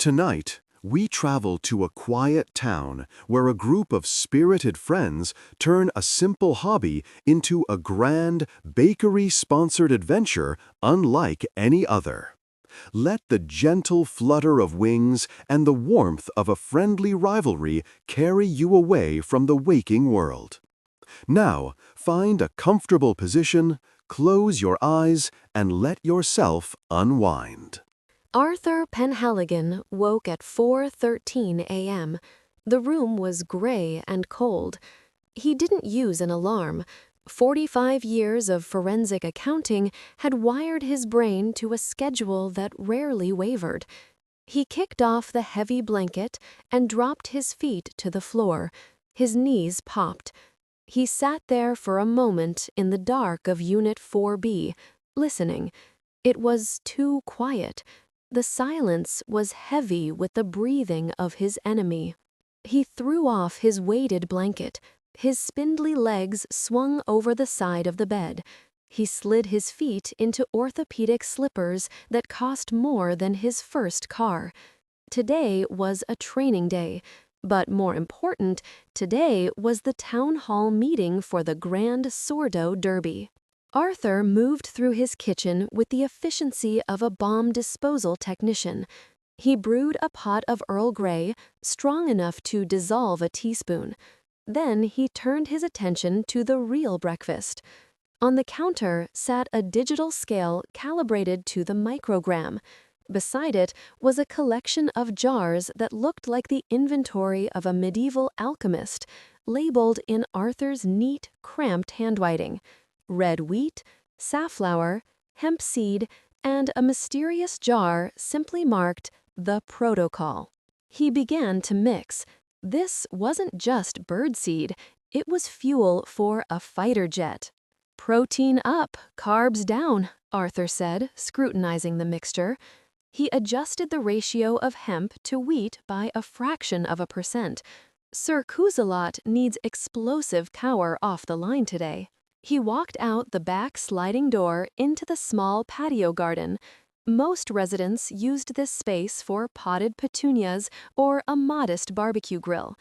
Tonight, we travel to a quiet town where a group of spirited friends turn a simple hobby into a grand, bakery-sponsored adventure unlike any other. Let the gentle flutter of wings and the warmth of a friendly rivalry carry you away from the waking world. Now, find a comfortable position, close your eyes, and let yourself unwind. Arthur Penhaligon woke at 4:13 a.m. The room was gray and cold. He didn't use an alarm. 45 years of forensic accounting had wired his brain to a schedule that rarely wavered. He kicked off the heavy blanket and dropped his feet to the floor. His knees popped. He sat there for a moment in the dark of Unit 4B, listening. It was too quiet. The silence was heavy with the breathing of his enemy. He threw off his weighted blanket. His spindly legs swung over the side of the bed. He slid his feet into orthopedic slippers that cost more than his first car. Today was a training day, but more important, today was the town hall meeting for the Grand Sourdough Derby. Arthur moved through his kitchen with the efficiency of a bomb disposal technician. He brewed a pot of Earl Grey, strong enough to dissolve a teaspoon. Then he turned his attention to the real breakfast. On the counter sat a digital scale calibrated to the microgram. Beside it was a collection of jars that looked like the inventory of a medieval alchemist, labeled in Arthur's neat, cramped handwriting. Red wheat, safflower, hemp seed, and a mysterious jar simply marked The Protocol. He began to mix. This wasn't just birdseed, it was fuel for a fighter jet. Protein up, carbs down, Arthur said, scrutinizing the mixture. He adjusted the ratio of hemp to wheat by a fraction of a percent. Sir Cutthroat needs explosive power off the line today. He walked out the back sliding door into the small patio garden. Most residents used this space for potted petunias or a modest barbecue grill.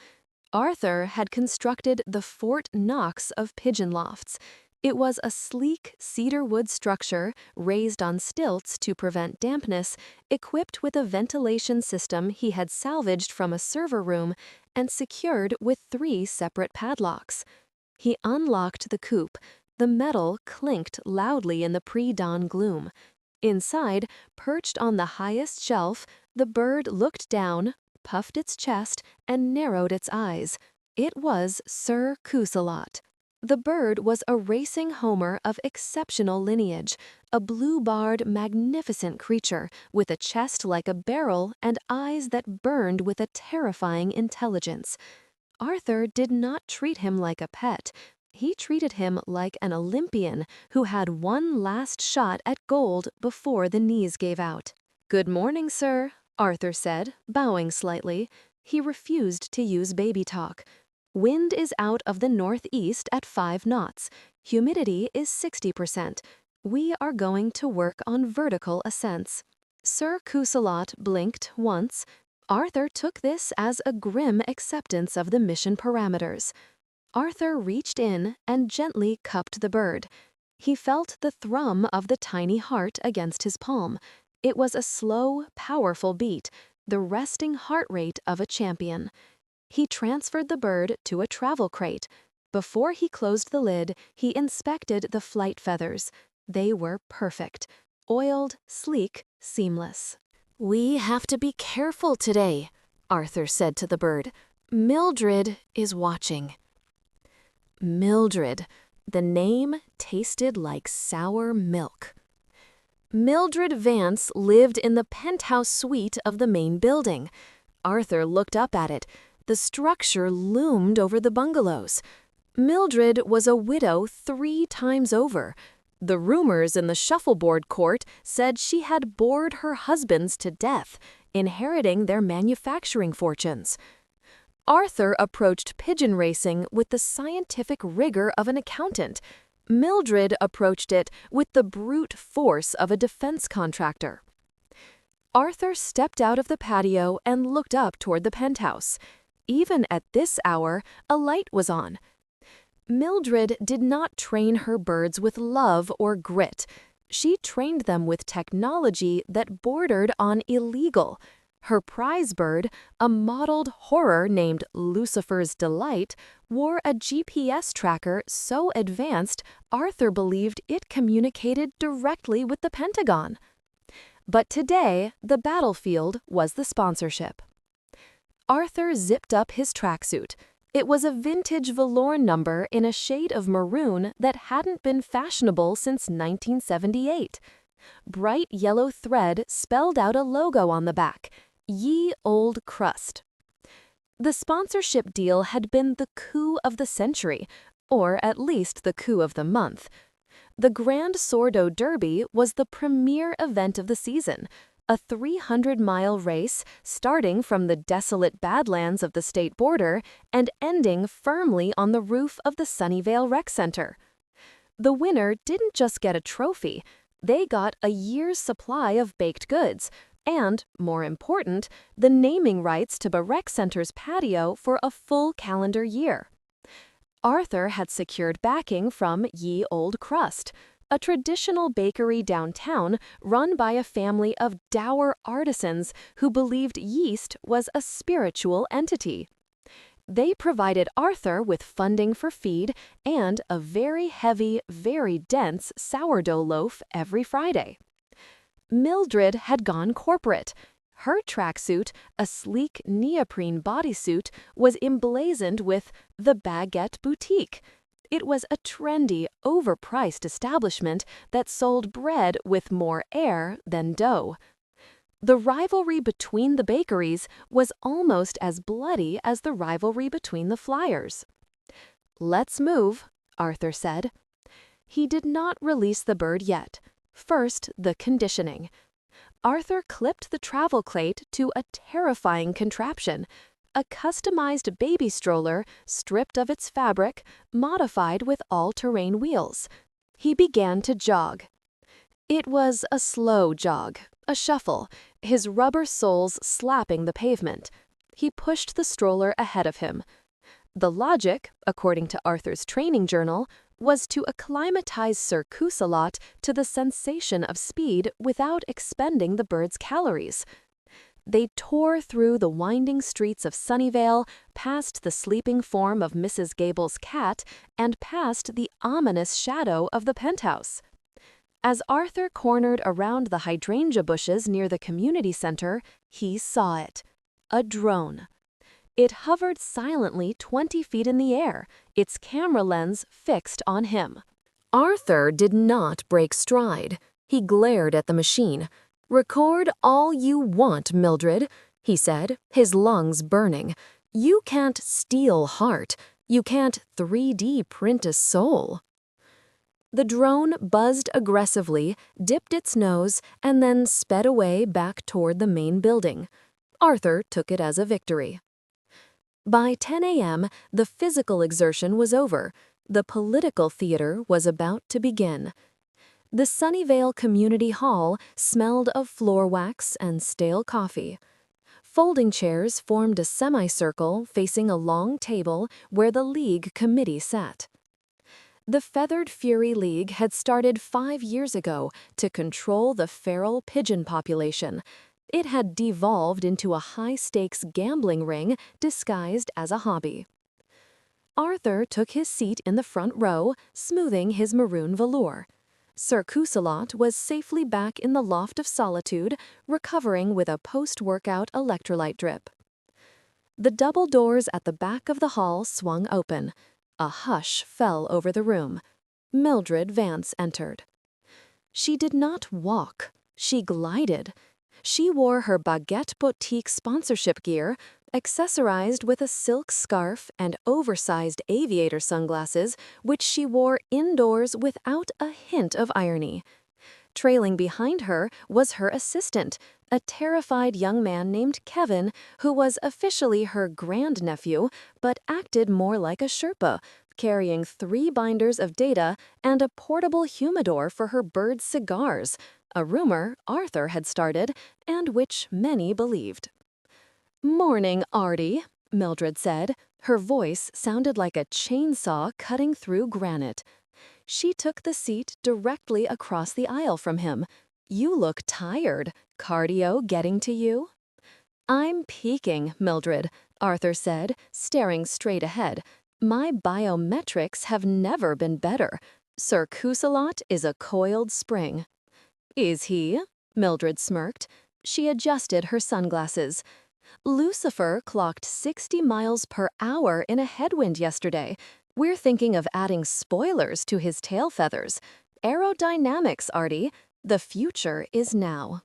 Arthur had constructed the Fort Knox of pigeon lofts. It was a sleek cedar wood structure raised on stilts to prevent dampness, equipped with a ventilation system he had salvaged from a server room and secured with 3 separate padlocks. He unlocked the coop. The metal clinked loudly in the pre-dawn gloom. Inside, perched on the highest shelf, the bird looked down, puffed its chest, and narrowed its eyes. It was Sir Cutthroat. The bird was a racing homer of exceptional lineage, a blue-barred, magnificent creature with a chest like a barrel and eyes that burned with a terrifying intelligence. Arthur did not treat him like a pet. He treated him like an Olympian who had one last shot at gold before the knees gave out. "Good morning, sir," Arthur said, bowing slightly. He refused to use baby talk. "Wind is out of the northeast at 5 knots. Humidity is 60%. We are going to work on vertical ascents." Sir Cutthroat blinked once. Arthur took this as a grim acceptance of the mission parameters. Arthur reached in and gently cupped the bird. He felt the thrum of the tiny heart against his palm. It was a slow, powerful beat, the resting heart rate of a champion. He transferred the bird to a travel crate. Before he closed the lid, he inspected the flight feathers. They were perfect. Oiled, sleek, seamless. "We have to be careful today," Arthur said to the bird. "Mildred is watching." Mildred. The name tasted like sour milk. Mildred Vance lived in the penthouse suite of the main building. Arthur looked up at it. The structure loomed over the bungalows. Mildred was a widow 3 times over. The rumors in the shuffleboard court said she had bored her husbands to death, inheriting their manufacturing fortunes. Arthur approached pigeon racing with the scientific rigor of an accountant. Mildred approached it with the brute force of a defense contractor. Arthur stepped out of the patio and looked up toward the penthouse. Even at this hour, a light was on. Mildred did not train her birds with love or grit. She trained them with technology that bordered on illegal. Her prize bird, a mottled horror named Lucifer's Delight, wore a GPS tracker so advanced Arthur believed it communicated directly with the Pentagon. But today, the battlefield was the sponsorship. Arthur zipped up his tracksuit. It was a vintage velour number in a shade of maroon that hadn't been fashionable since 1978. Bright yellow thread spelled out a logo on the back, Ye Old Crust. The sponsorship deal had been the coup of the century, or at least the coup of the month. The Grand Sourdough Derby was the premier event of the season, a 300-mile race starting from the desolate Badlands of the state border and ending firmly on the roof of the Sunnyvale Rec Center. The winner didn't just get a trophy, they got a year's supply of baked goods and, more important, the naming rights to the rec center's patio for a full calendar year. Arthur had secured backing from Ye Old Crust, a traditional bakery downtown run by a family of dour artisans who believed yeast was a spiritual entity. They provided Arthur with funding for feed and a very heavy, very dense sourdough loaf every Friday. Mildred had gone corporate. Her tracksuit, a sleek neoprene bodysuit, was emblazoned with the Baguette Boutique. It was a trendy, overpriced establishment that sold bread with more air than dough. The rivalry between the bakeries was almost as bloody as the rivalry between the Flyers. "Let's move," Arthur said. He did not release the bird yet. First, the conditioning. Arthur clipped the travel crate to a terrifying contraption, a customized baby stroller stripped of its fabric, modified with all-terrain wheels. He began to jog. It was a slow jog, a shuffle, his rubber soles slapping the pavement. He pushed the stroller ahead of him. The logic, according to Arthur's training journal, was to acclimatize Sir Cutthroat to the sensation of speed without expending the bird's calories. They tore through the winding streets of Sunnyvale, past the sleeping form of Mrs. Gable's cat, and past the ominous shadow of the penthouse. As Arthur cornered around the hydrangea bushes near the community center, he saw it. A drone. It hovered silently 20 feet in the air, its camera lens fixed on him. Arthur did not break stride. He glared at the machine. "Record all you want, Mildred," he said, his lungs burning. "You can't steal heart. You can't 3D print a soul." The drone buzzed aggressively, dipped its nose, and then sped away back toward the main building. Arthur took it as a victory. By 10 a.m., the physical exertion was over. The political theater was about to begin. The Sunnyvale Community Hall smelled of floor wax and stale coffee. Folding chairs formed a semicircle facing a long table where the League committee sat. The Feathered Fury League had started 5 years ago to control the feral pigeon population. It had devolved into a high-stakes gambling ring disguised as a hobby. Arthur took his seat in the front row, smoothing his maroon velour. Sir Cutthroat was safely back in the loft of solitude, recovering with a post-workout electrolyte drip. The double doors at the back of the hall swung open. A hush fell over the room. Mildred Vance entered. She did not walk. She glided. She wore her Baguette Boutique sponsorship gear, accessorized with a silk scarf and oversized aviator sunglasses, which she wore indoors without a hint of irony. Trailing behind her was her assistant, a terrified young man named Kevin, who was officially her grandnephew, but acted more like a Sherpa, carrying 3 binders of data and a portable humidor for her bird cigars, a rumor Arthur had started and which many believed. "Morning, Artie," Mildred said. Her voice sounded like a chainsaw cutting through granite. She took the seat directly across the aisle from him. "You look tired. Cardio getting to you?" "I'm peaking, Mildred," Arthur said, staring straight ahead. "My biometrics have never been better. Sir Cusalot is a coiled spring." "Is he?" Mildred smirked. She adjusted her sunglasses. "Lucifer clocked 60 miles per hour in a headwind yesterday. We're thinking of adding spoilers to his tail feathers. Aerodynamics, Artie. The future is now."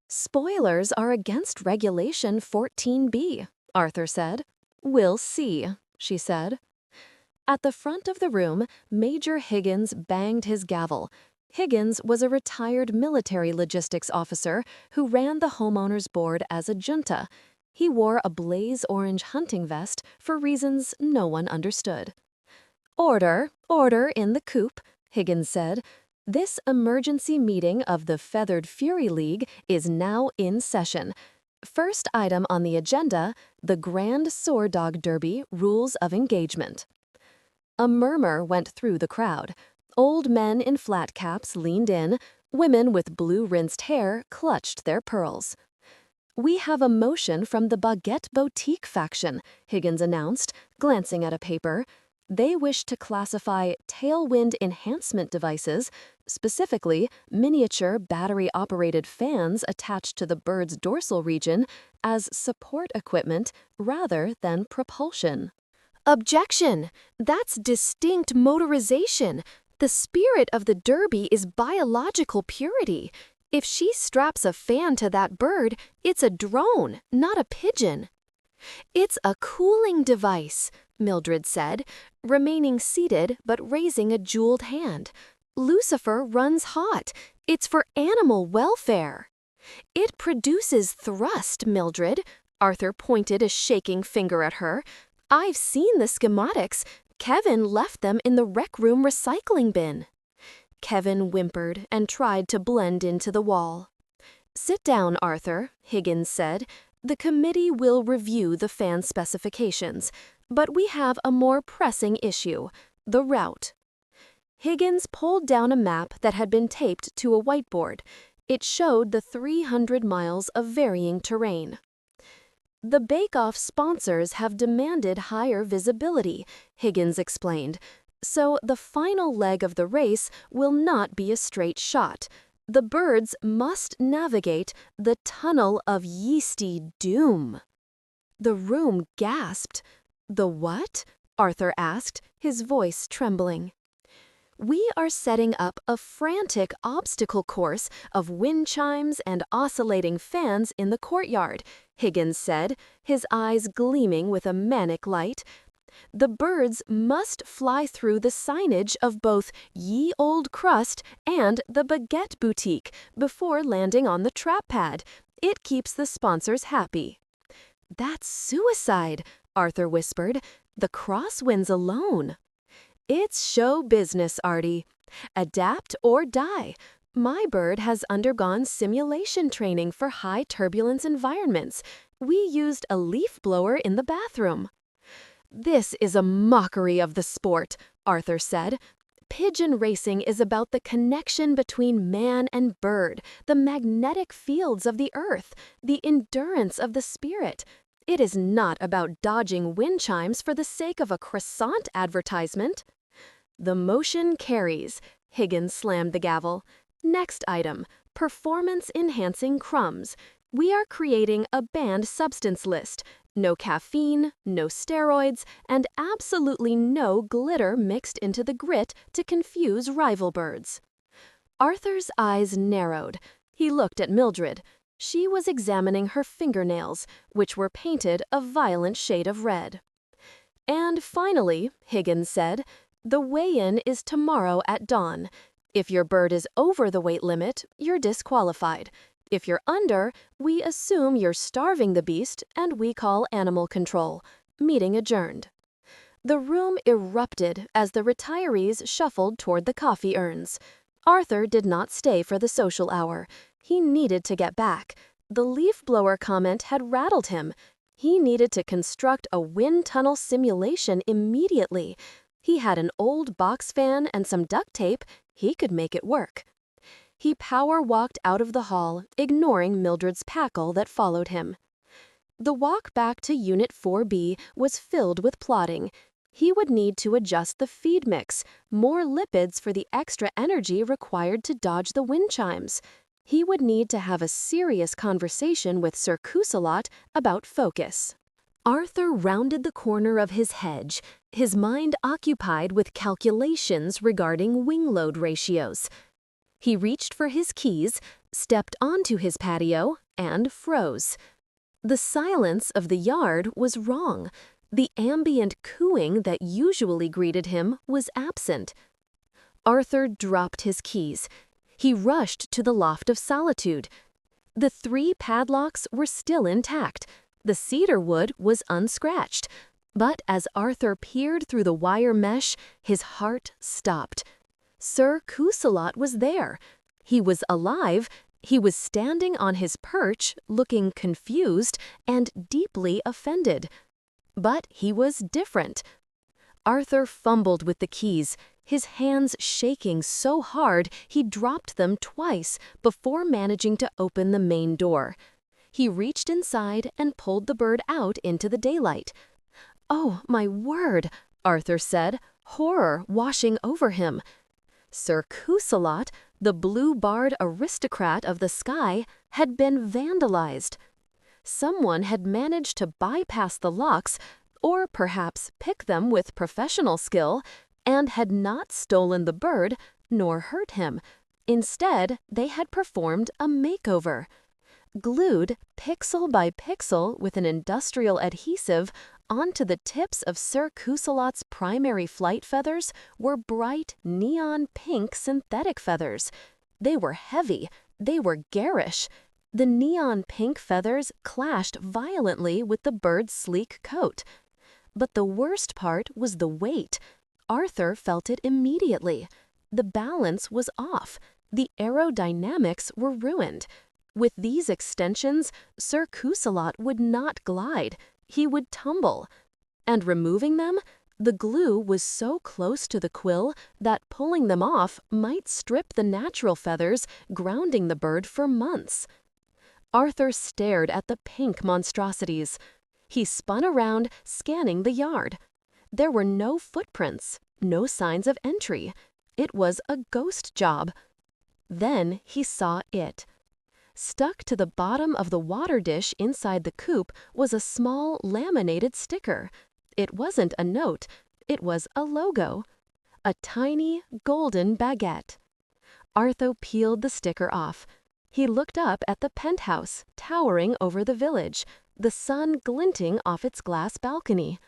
"Spoilers are against Regulation 14B, Arthur said. "We'll see," she said. At the front of the room, Major Higgins banged his gavel. Higgins was a retired military logistics officer who ran the homeowners board as a junta. He wore a blaze orange hunting vest for reasons no one understood. "Order, order in the coop," Higgins said. "This emergency meeting of the Feathered Fury League is now in session. First item on the agenda, the Grand Sword Dog Derby Rules of Engagement." A murmur went through the crowd. Old men in flat caps leaned in. Women with blue-rinsed hair clutched their pearls. "We have a motion from the Baguette Boutique faction," Higgins announced, glancing at a paper. "They wish to classify tailwind enhancement devices, specifically miniature battery-operated fans attached to the bird's dorsal region, as support equipment rather than propulsion." "Objection! That's distinct motorization. The spirit of the Derby is biological purity. If she straps a fan to that bird, it's a drone, not a pigeon." "It's a cooling device," Mildred said, remaining seated but raising a jeweled hand. "Lucifer runs hot. It's for animal welfare." "It produces thrust, Mildred." Arthur pointed a shaking finger at her. "I've seen the schematics. Kevin left them in the rec room recycling bin." Kevin whimpered and tried to blend into the wall. "Sit down, Arthur," Higgins said. "The committee will review the fan specifications, but we have a more pressing issue, the route." Higgins pulled down a map that had been taped to a whiteboard. It showed the 300 miles of varying terrain. "The bake-off sponsors have demanded higher visibility," Higgins explained. "So the final leg of the race will not be a straight shot. The birds must navigate the tunnel of yeasty doom." The room gasped. "The what?" Arthur asked, his voice trembling. "We are setting up a frantic obstacle course of wind chimes and oscillating fans in the courtyard," Higgins said, his eyes gleaming with a manic light. "The birds must fly through the signage of both Ye Old Crust and the Baguette Boutique before landing on the trap pad. It keeps the sponsors happy." "That's suicide," Arthur whispered. "The crosswinds alone." "It's show business, Artie. Adapt or die. My bird has undergone simulation training for high turbulence environments. We used a leaf blower in the bathroom." "This is a mockery of the sport," Arthur said. "Pigeon racing is about the connection between man and bird, the magnetic fields of the earth, the endurance of the spirit. It is not about dodging wind chimes for the sake of a croissant advertisement." "The motion carries." Higgins slammed the gavel. "Next item, performance-enhancing crumbs. We are creating a banned substance list. No caffeine, no steroids, and absolutely no glitter mixed into the grit to confuse rival birds." Arthur's eyes narrowed. He looked at Mildred. She was examining her fingernails, which were painted a violent shade of red. "And finally," Higgins said, "the weigh-in is tomorrow at dawn. If your bird is over the weight limit, you're disqualified. If you're under, we assume you're starving the beast and we call animal control. Meeting adjourned." The room erupted as the retirees shuffled toward the coffee urns. Arthur did not stay for the social hour. He needed to get back. The leaf blower comment had rattled him. He needed to construct a wind tunnel simulation immediately. He had an old box fan and some duct tape. He could make it work. He power walked out of the hall, ignoring Mildred's cackle that followed him. The walk back to Unit 4B was filled with plotting. He would need to adjust the feed mix, more lipids for the extra energy required to dodge the wind chimes. He would need to have a serious conversation with Sir Cutthroat about focus. Arthur rounded the corner of his hedge, his mind occupied with calculations regarding wing load ratios. He reached for his keys, stepped onto his patio, and froze. The silence of the yard was wrong. The ambient cooing that usually greeted him was absent. Arthur dropped his keys. He rushed to the loft of solitude. The 3 padlocks were still intact. The cedar wood was unscratched. But as Arthur peered through the wire mesh, his heart stopped. Sir Cutthroat was there. He was alive. He was standing on his perch, looking confused and deeply offended. But he was different. Arthur fumbled with the keys, his hands shaking so hard he dropped them twice before managing to open the main door. He reached inside and pulled the bird out into the daylight. "Oh, my word," Arthur said, horror washing over him. Sir Cutthroat, the blue-barred aristocrat of the sky, had been vandalized. Someone had managed to bypass the locks, or perhaps pick them with professional skill, and had not stolen the bird nor hurt him. Instead, they had performed a makeover. Glued pixel by pixel with an industrial adhesive onto the tips of Sir Cutthroat's primary flight feathers were bright neon pink synthetic feathers. They were heavy. They were garish. The neon pink feathers clashed violently with the bird's sleek coat. But the worst part was the weight. Arthur felt it immediately. The balance was off. The aerodynamics were ruined. With these extensions, Sir Cutthroat would not glide. He would tumble. And removing them, the glue was so close to the quill that pulling them off might strip the natural feathers, grounding the bird for months. Arthur stared at the pink monstrosities. He spun around, scanning the yard. There were no footprints, no signs of entry. It was a ghost job. Then he saw it. Stuck to the bottom of the water dish inside the coop was a small laminated sticker. It wasn't a note. It was a logo. A tiny golden baguette. Arthur peeled the sticker off. He looked up at the penthouse, towering over the village, the sun glinting off its glass balcony.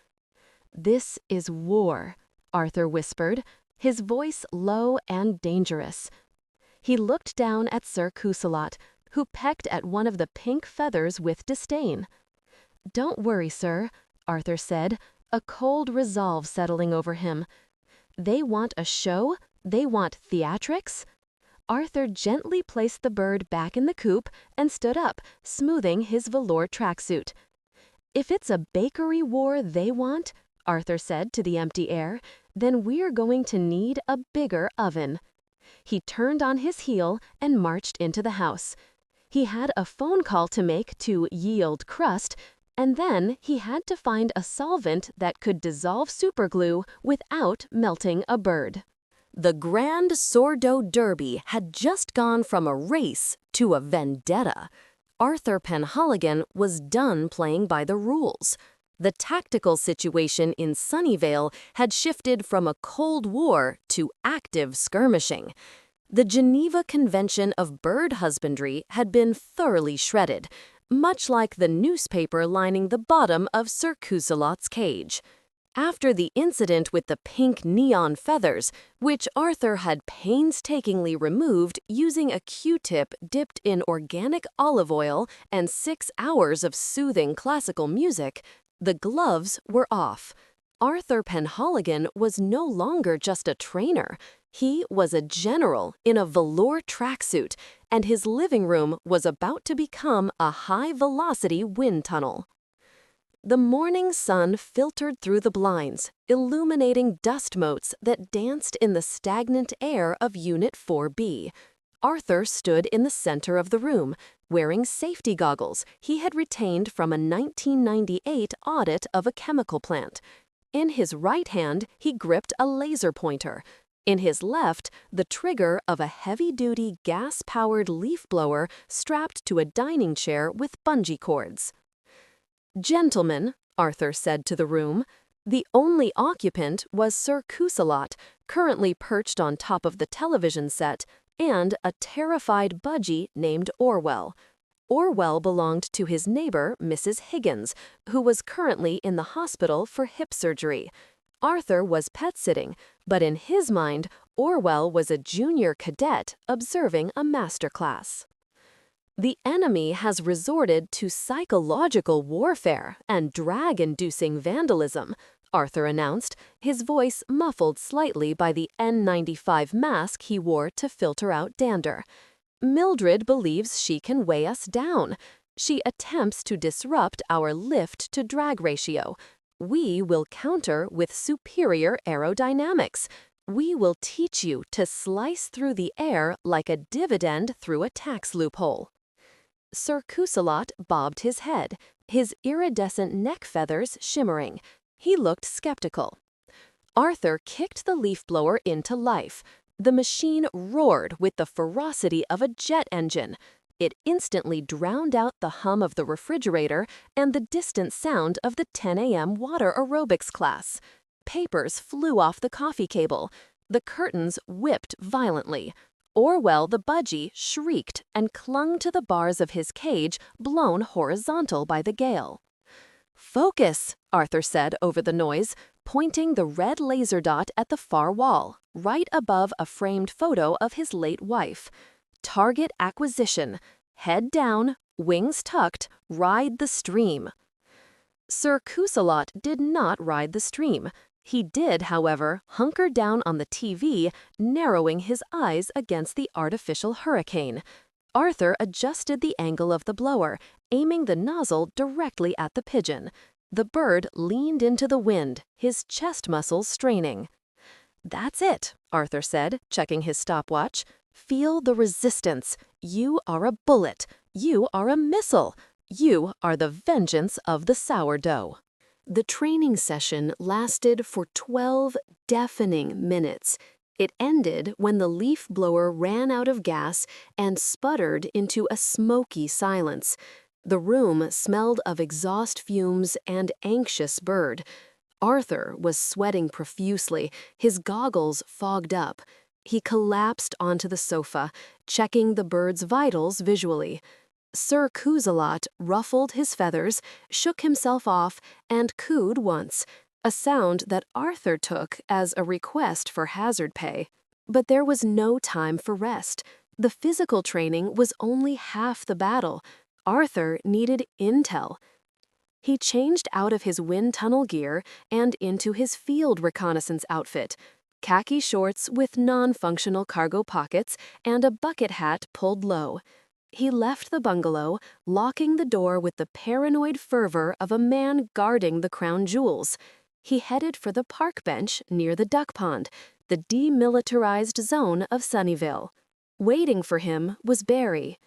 "This is war," Arthur whispered, his voice low and dangerous. He looked down at Sir Cutthroat, who pecked at one of the pink feathers with disdain. "Don't worry, sir," Arthur said, a cold resolve settling over him. "They want a show? They want theatrics?" Arthur gently placed the bird back in the coop and stood up, smoothing his velour tracksuit. "If it's a bakery war they want," Arthur said to the empty air, "then we're going to need a bigger oven." He turned on his heel and marched into the house. He had a phone call to make to Yield Crust, and then he had to find a solvent that could dissolve superglue without melting a bird. The Grand Sourdough Derby had just gone from a race to a vendetta. Arthur Penhaligon was done playing by the rules. The tactical situation in Sunnyvale had shifted from a Cold War to active skirmishing. The Geneva Convention of Bird Husbandry had been thoroughly shredded, much like the newspaper lining the bottom of Sir Cutthroat's cage. After the incident with the pink neon feathers, which Arthur had painstakingly removed using a Q-tip dipped in organic olive oil and 6 hours of soothing classical music, the gloves were off. Arthur Penhaligon was no longer just a trainer. He was a general in a velour tracksuit, and his living room was about to become a high-velocity wind tunnel. The morning sun filtered through the blinds, illuminating dust motes that danced in the stagnant air of Unit 4B. Arthur stood in the center of the room, wearing safety goggles he had retained from a 1998 audit of a chemical plant. In his right hand, he gripped a laser pointer. In his left, the trigger of a heavy-duty gas-powered leaf blower strapped to a dining chair with bungee cords. "Gentlemen," Arthur said to the room. The only occupant was Sir Cutthroat, currently perched on top of the television set, and a terrified budgie named Orwell. Orwell belonged to his neighbor, Mrs. Higgins, who was currently in the hospital for hip surgery. Arthur was pet-sitting, but in his mind, Orwell was a junior cadet observing a masterclass. "The enemy has resorted to psychological warfare and drag-inducing vandalism," Arthur announced, his voice muffled slightly by the N95 mask he wore to filter out dander. "Mildred believes she can weigh us down. She attempts to disrupt our lift-to-drag ratio. We will counter with superior aerodynamics. We will teach you to slice through the air like a dividend through a tax loophole." Sir Cutthroat bobbed his head, his iridescent neck feathers shimmering. He looked skeptical. Arthur kicked the leaf blower into life. The machine roared with the ferocity of a jet engine. It instantly drowned out the hum of the refrigerator and the distant sound of the 10 a.m. water aerobics class. Papers flew off the coffee cable. The curtains whipped violently. Orwell the budgie shrieked and clung to the bars of his cage, blown horizontal by the gale. "Focus," Arthur said over the noise, pointing the red laser dot at the far wall, right above a framed photo of his late wife. "Target acquisition. Head down, wings tucked, ride the stream." Sir Cutthroat did not ride the stream. He did, however, hunker down on the TV, narrowing his eyes against the artificial hurricane. Arthur adjusted the angle of the blower, aiming the nozzle directly at the pigeon. The bird leaned into the wind, his chest muscles straining. "That's it," Arthur said, checking his stopwatch. "Feel the resistance. You are a bullet. You are a missile. You are the vengeance of the sourdough." The training session lasted for 12 deafening minutes. It ended when the leaf blower ran out of gas and sputtered into a smoky silence. The room smelled of exhaust fumes and anxious bird. Arthur was sweating profusely, his goggles fogged up. He collapsed onto the sofa, checking the bird's vitals visually. Sir Cutthroat ruffled his feathers, shook himself off, and cooed once, a sound that Arthur took as a request for hazard pay. But there was no time for rest. The physical training was only half the battle. Arthur needed intel. He changed out of his wind tunnel gear and into his field reconnaissance outfit, khaki shorts with non-functional cargo pockets and a bucket hat pulled low. He left the bungalow, locking the door with the paranoid fervor of a man guarding the crown jewels. He headed for the park bench near the duck pond, the demilitarized zone of Sunnyvale. Waiting for him was Barry.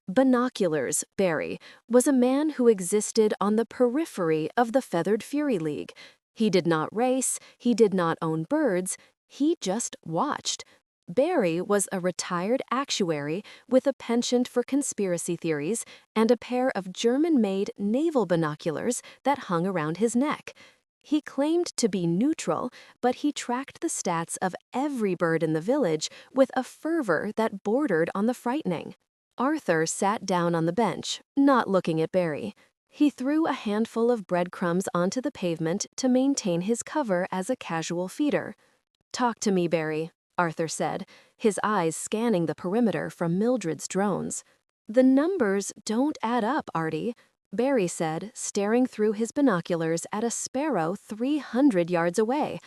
Binoculars Barry was a man who existed on the periphery of the Feathered Fury League. He did not race, he did not own birds, he just watched. Barry was a retired actuary with a penchant for conspiracy theories and a pair of German-made naval binoculars that hung around his neck. He claimed to be neutral, but he tracked the stats of every bird in the village with a fervor that bordered on the frightening. Arthur sat down on the bench, not looking at Barry. He threw a handful of breadcrumbs onto the pavement to maintain his cover as a casual feeder. "Talk to me, Barry," Arthur said, his eyes scanning the perimeter from Mildred's drones. "The numbers don't add up, Artie. Barry said, staring through his binoculars at a sparrow 300 yards away.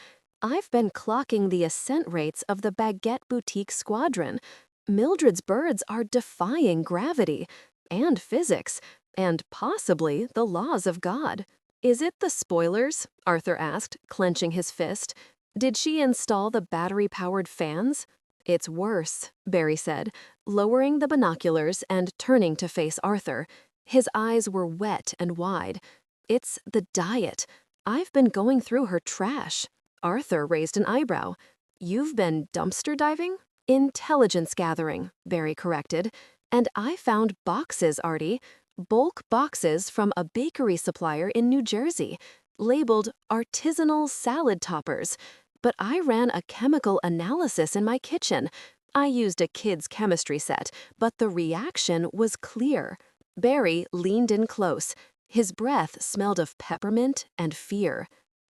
"I've been clocking the ascent rates of the Baguette Boutique Squadron. Mildred's birds are defying gravity and physics and possibly the laws of God." "Is it the spoilers?" Arthur asked, clenching his fist. "Did she install the battery-powered fans?" "It's worse," Barry said, lowering the binoculars and turning to face Arthur. His eyes were wet and wide. "It's the diet. I've been going through her trash." Arthur raised an eyebrow. "You've been dumpster diving?" "Intelligence gathering," Barry corrected. "And I found boxes, Artie. Bulk boxes from a bakery supplier in New Jersey, labeled artisanal salad toppers. But I ran a chemical analysis in my kitchen. I used a kid's chemistry set, but the reaction was clear." Barry leaned in close. His breath smelled of peppermint and fear.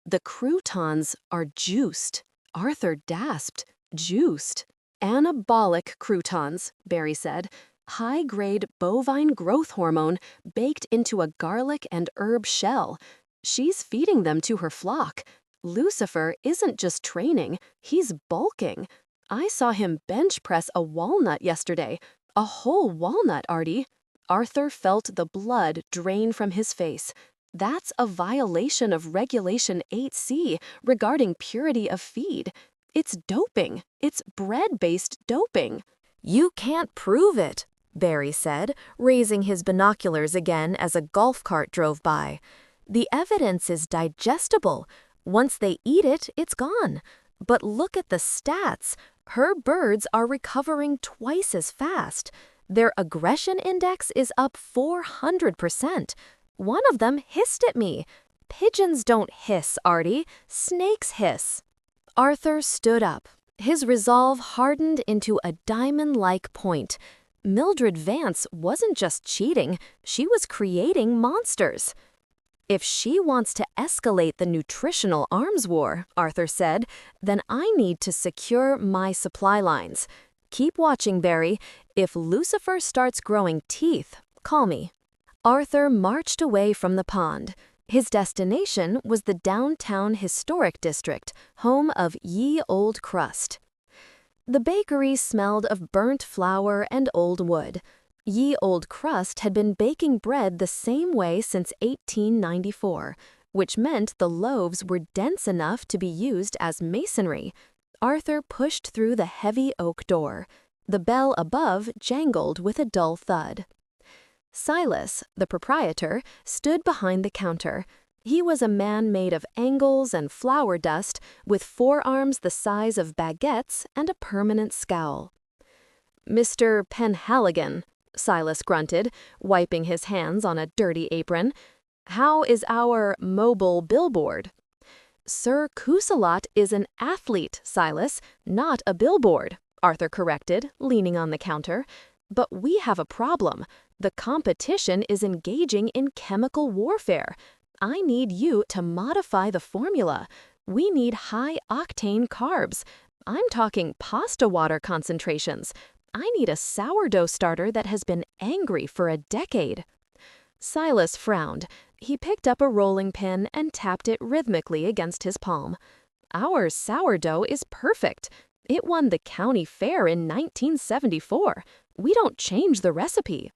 "The croutons are juiced." Arthur gasped. "Juiced?" "Anabolic croutons," Barry said. "High-grade bovine growth hormone baked into a garlic and herb shell. She's feeding them to her flock. Lucifer isn't just training, he's bulking. I saw him bench press a walnut yesterday. A whole walnut, Artie." Arthur felt the blood drain from his face. "That's a violation of Regulation 8C regarding purity of feed. It's doping. It's bread-based doping." "You can't prove it," Barry said, raising his binoculars again as a golf cart drove by. "The evidence is digestible. Once they eat it, it's gone. But look at the stats. Her birds are recovering twice as fast. Their aggression index is up 400%. One of them hissed at me. Pigeons don't hiss, Artie. Snakes hiss." Arthur stood up. His resolve hardened into a diamond-like point. Mildred Vance wasn't just cheating, she was creating monsters. "If she wants to escalate the nutritional arms war," Arthur said, "then I need to secure my supply lines. Keep watching, Barry. If Lucifer starts growing teeth, call me." Arthur marched away from the pond. His destination was the downtown historic district, home of Ye Old Crust. The bakery smelled of burnt flour and old wood. Ye Old Crust had been baking bread the same way since 1894, which meant the loaves were dense enough to be used as masonry. Arthur pushed through the heavy oak door. The bell above jangled with a dull thud. Silas, the proprietor, stood behind the counter. He was a man made of angles and flour dust, with forearms the size of baguettes and a permanent scowl. "Mr. Penhaligon," Silas grunted, wiping his hands on a dirty apron. "How is our mobile billboard?" "Sir Cusalot is an athlete, Silas, not a billboard," Arthur corrected, leaning on the counter. "But we have a problem. The competition is engaging in chemical warfare. I need you to modify the formula. We need high-octane carbs. I'm talking pasta water concentrations. I need a sourdough starter that has been angry for a decade." Silas frowned. He picked up a rolling pin and tapped it rhythmically against his palm. "Our sourdough is perfect. It won the county fair in 1974. We don't change the recipe."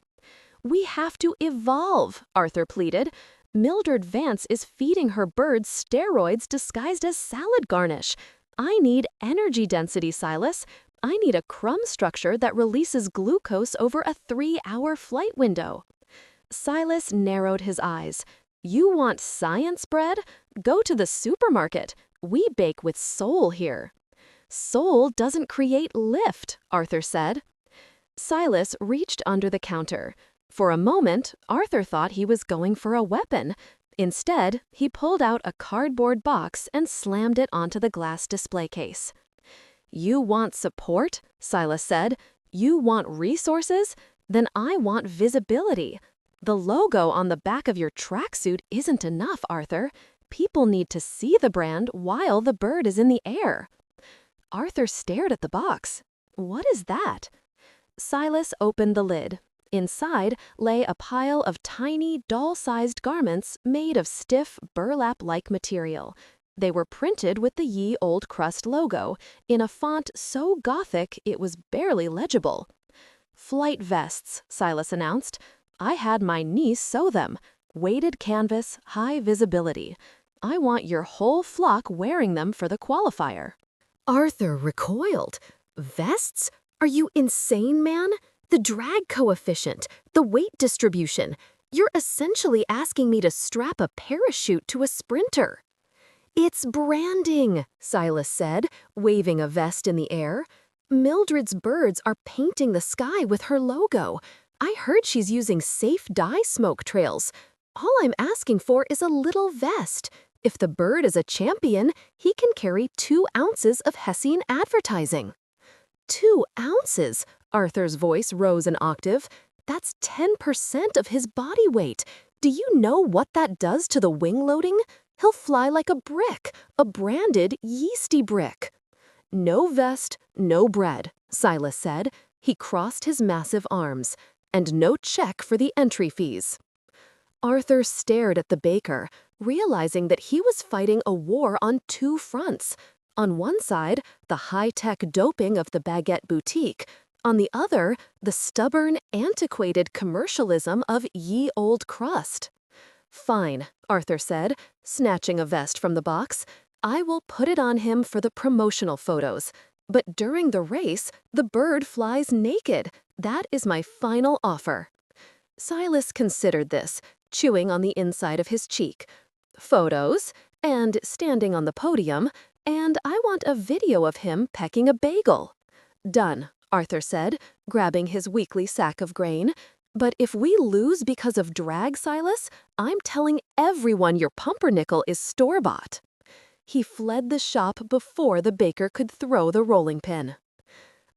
"We have to evolve," Arthur pleaded. "Mildred Vance is feeding her birds steroids disguised as salad garnish. I need energy density, Silas. I need a crumb structure that releases glucose over a 3-hour flight window." Silas narrowed his eyes. "You want science bread? Go to the supermarket. We bake with soul here." "Soul doesn't create lift," Arthur said. Silas reached under the counter. For a moment, Arthur thought he was going for a weapon. Instead, he pulled out a cardboard box and slammed it onto the glass display case. "You want support?" Silas said. "You want resources? Then I want visibility. The logo on the back of your tracksuit isn't enough, Arthur. People need to see the brand while the bird is in the air." Arthur stared at the box. "What is that?" Silas opened the lid. Inside lay a pile of tiny, doll-sized garments made of stiff, burlap-like material. They were printed with the Ye Old Crust logo, in a font so gothic it was barely legible. "Flight vests," Silas announced. "I had my niece sew them. Weighted canvas, high visibility. I want your whole flock wearing them for the qualifier." Arthur recoiled. "Vests? Are you insane, man? The drag coefficient, the weight distribution. You're essentially asking me to strap a parachute to a sprinter." "It's branding," Silas said, waving a vest in the air. "Mildred's birds are painting the sky with her logo. I heard she's using safe dye smoke trails. All I'm asking for is a little vest. If the bird is a champion, he can carry 2 ounces of Hessian advertising." 2 ounces? Arthur's voice rose an octave. "That's 10% of his body weight. Do you know what that does to the wing loading? He'll fly like a brick, a branded, yeasty brick." "No vest, no bread," Silas said. He crossed his massive arms. "And no check for the entry fees." Arthur stared at the baker, realizing that he was fighting a war on 2 fronts. On one side, the high-tech doping of the baguette boutique. On the other, the stubborn, antiquated commercialism of Ye Old Crust. "Fine," Arthur said, snatching a vest from the box. "I will put it on him for the promotional photos. But during the race, the bird flies naked. That is my final offer." Silas considered this, chewing on the inside of his cheek. "Photos, and standing on the podium, and I want a video of him pecking a bagel." "Done," Arthur said, grabbing his weekly sack of grain. "But if we lose because of drag, Silas, I'm telling everyone your pumpernickel is store-bought." He fled the shop before the baker could throw the rolling pin.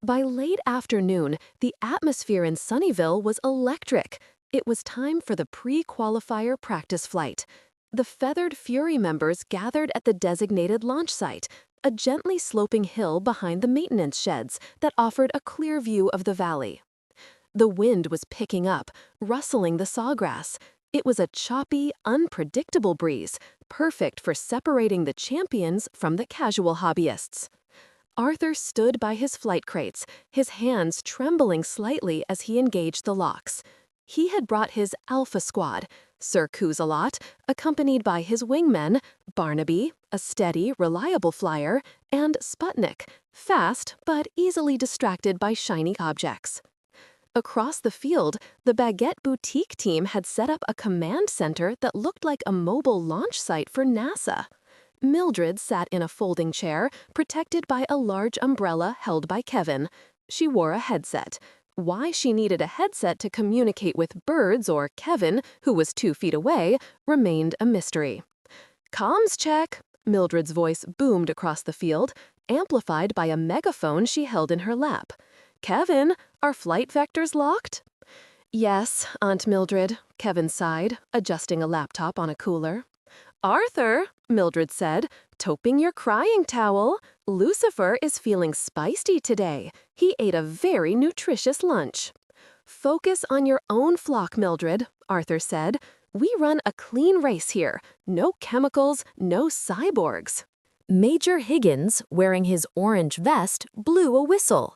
By late afternoon, the atmosphere in Sunnyvale was electric. It was time for the pre-qualifier practice flight. The Feathered Fury members gathered at the designated launch site, a gently sloping hill behind the maintenance sheds that offered a clear view of the valley. The wind was picking up, rustling the sawgrass. It was a choppy, unpredictable breeze, perfect for separating the champions from the casual hobbyists. Arthur stood by his flight crates, his hands trembling slightly as he engaged the locks. He had brought his Alpha Squad, Sir Cous-a-Lot, accompanied by his wingmen, Barnaby, a steady, reliable flyer, and Sputnik, fast but easily distracted by shiny objects. Across the field, the Baguette Boutique team had set up a command center that looked like a mobile launch site for NASA. Mildred sat in a folding chair, protected by a large umbrella held by Kevin. She wore a headset. Why she needed a headset to communicate with birds or Kevin, who was 2 feet away, remained a mystery. "Comms check," Mildred's voice boomed across the field, amplified by a megaphone she held in her lap. "Kevin, are flight vectors locked?" "Yes, Aunt Mildred," Kevin sighed, adjusting a laptop on a cooler. "Arthur," Mildred said, "topping your crying towel. Lucifer is feeling spicy today. He ate a very nutritious lunch." "Focus on your own flock, Mildred," Arthur said. "We run a clean race here. No chemicals, no cyborgs." Major Higgins, wearing his orange vest, blew a whistle.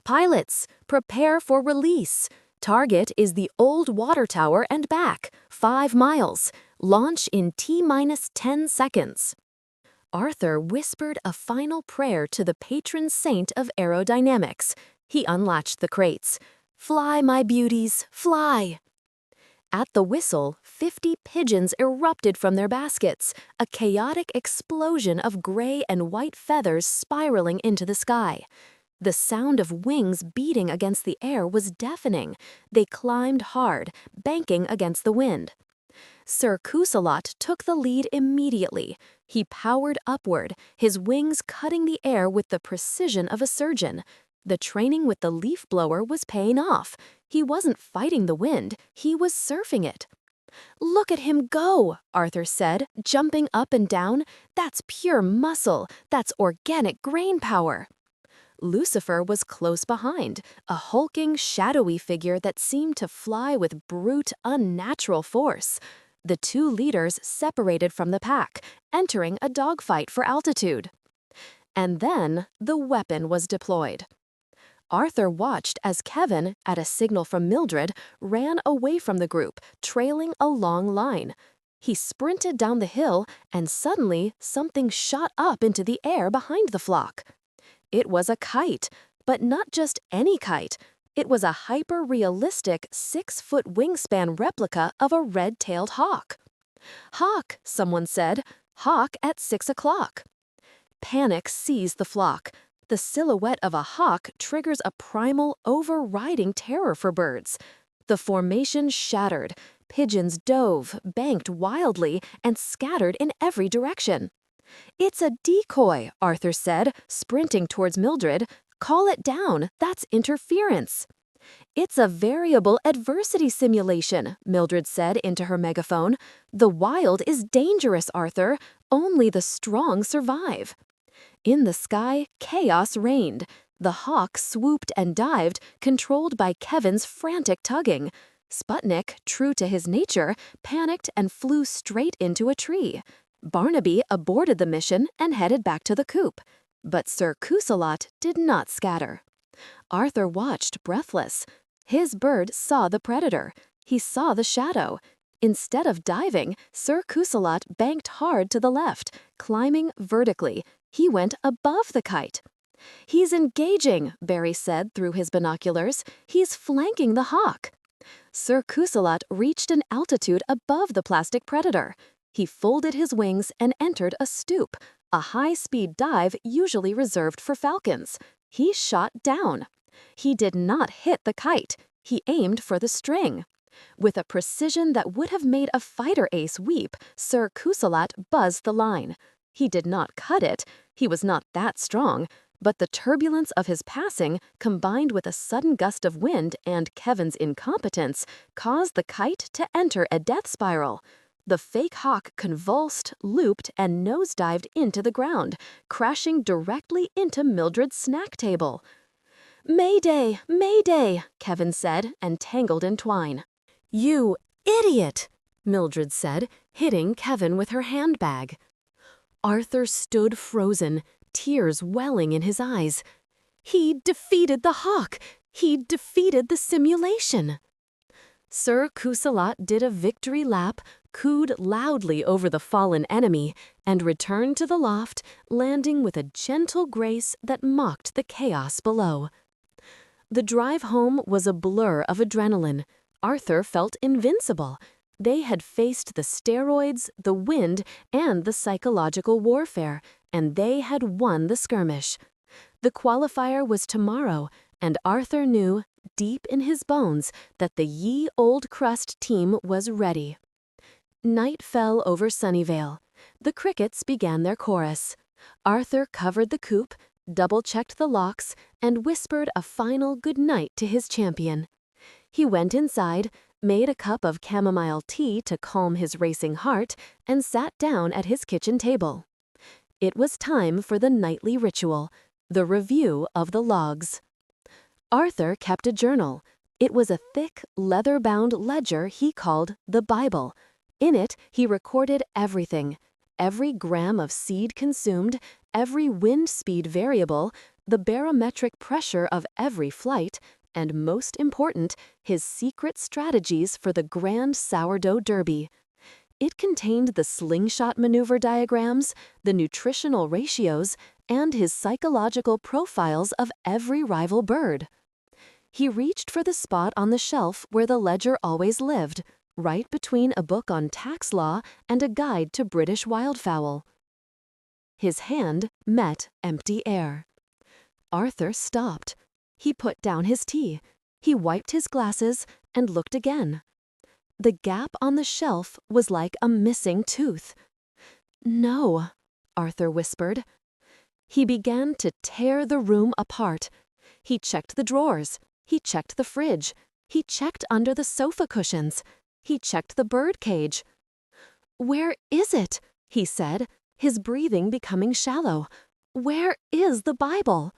"Pilots, prepare for release. Target is the old water tower and back, 5 miles. Launch in T-minus 10 seconds." Arthur whispered a final prayer to the patron saint of aerodynamics. He unlatched the crates. "Fly, my beauties, fly." At the whistle, 50 pigeons erupted from their baskets, a chaotic explosion of gray and white feathers spiraling into the sky. The sound of wings beating against the air was deafening. They climbed hard, banking against the wind. Sir Cous-a-Lot took the lead immediately. He powered upward, his wings cutting the air with the precision of a surgeon. The training with the leaf blower was paying off. He wasn't fighting the wind, he was surfing it. "Look at him go," Arthur said, jumping up and down. "That's pure muscle. That's organic grain power." Lucifer was close behind, a hulking, shadowy figure that seemed to fly with brute, unnatural force. The two leaders separated from the pack, entering a dogfight for altitude. And then the weapon was deployed. Arthur watched as Kevin, at a signal from Mildred, ran away from the group, trailing a long line. He sprinted down the hill, and suddenly something shot up into the air behind the flock. It was a kite, but not just any kite. It was a hyper-realistic 6-foot wingspan replica of a red-tailed hawk. "Hawk," someone said. "Hawk at 6 o'clock." Panic seized the flock. The silhouette of a hawk triggers a primal, overriding terror for birds. The formation shattered. Pigeons dove, banked wildly, and scattered in every direction. "It's a decoy," Arthur said, sprinting towards Mildred. "Call it down. That's interference." "It's a variable adversity simulation," Mildred said into her megaphone. "The wild is dangerous, Arthur. Only the strong survive." In the sky, chaos reigned. The hawk swooped and dived, controlled by Kevin's frantic tugging. Sputnik, true to his nature, panicked and flew straight into a tree. Barnaby aborted the mission and headed back to the coop. But Sir Cusalot did not scatter. Arthur watched, breathless. His bird saw the predator. He saw the shadow. Instead of diving, Sir Cusalot banked hard to the left, climbing vertically. He went above the kite. "He's engaging," Barry said through his binoculars. "He's flanking the hawk." Sir Cusalot reached an altitude above the plastic predator. He folded his wings and entered a stoop, a high-speed dive usually reserved for falcons. He shot down. He did not hit the kite. He aimed for the string. With a precision that would have made a fighter ace weep, Sir Cusalot buzzed the line. He did not cut it. He was not that strong. But the turbulence of his passing, combined with a sudden gust of wind and Kevin's incompetence, caused the kite to enter a death spiral. The fake hawk convulsed, looped, and nosedived into the ground, crashing directly into Mildred's snack table. "Mayday! Mayday!" Kevin said, and tangled in twine. "You idiot!" Mildred said, hitting Kevin with her handbag. Arthur stood frozen, tears welling in his eyes. He defeated the hawk! He defeated the simulation! Sir Cusalot did a victory lap, cooed loudly over the fallen enemy, and returned to the loft, landing with a gentle grace that mocked the chaos below. The drive home was a blur of adrenaline. Arthur felt invincible. They had faced the steroids, the wind, and the psychological warfare, and they had won the skirmish. The qualifier was tomorrow, and Arthur knew, deep in his bones, that the Ye Old Crust team was ready. Night fell over Sunnyvale. The crickets began their chorus. Arthur covered the coop, double-checked the locks, and whispered a final goodnight to his champion. He went inside, made a cup of chamomile tea to calm his racing heart, and sat down at his kitchen table. It was time for the nightly ritual, the review of the logs. Arthur kept a journal. It was a thick, leather-bound ledger he called the Bible. In it, he recorded everything: every gram of seed consumed, every wind speed variable, the barometric pressure of every flight, and most important, his secret strategies for the Grand Sourdough Derby. It contained the slingshot maneuver diagrams, the nutritional ratios, and his psychological profiles of every rival bird. He reached for the spot on the shelf where the ledger always lived, right between a book on tax law and a guide to British wildfowl. His hand met empty air. Arthur stopped. He put down his tea. He wiped his glasses and looked again. The gap on the shelf was like a missing tooth. "No," Arthur whispered. He began to tear the room apart. He checked the drawers. He checked the fridge. He checked under the sofa cushions. He checked the bird cage. "Where is it?" he said, his breathing becoming shallow. "Where is the Bible?"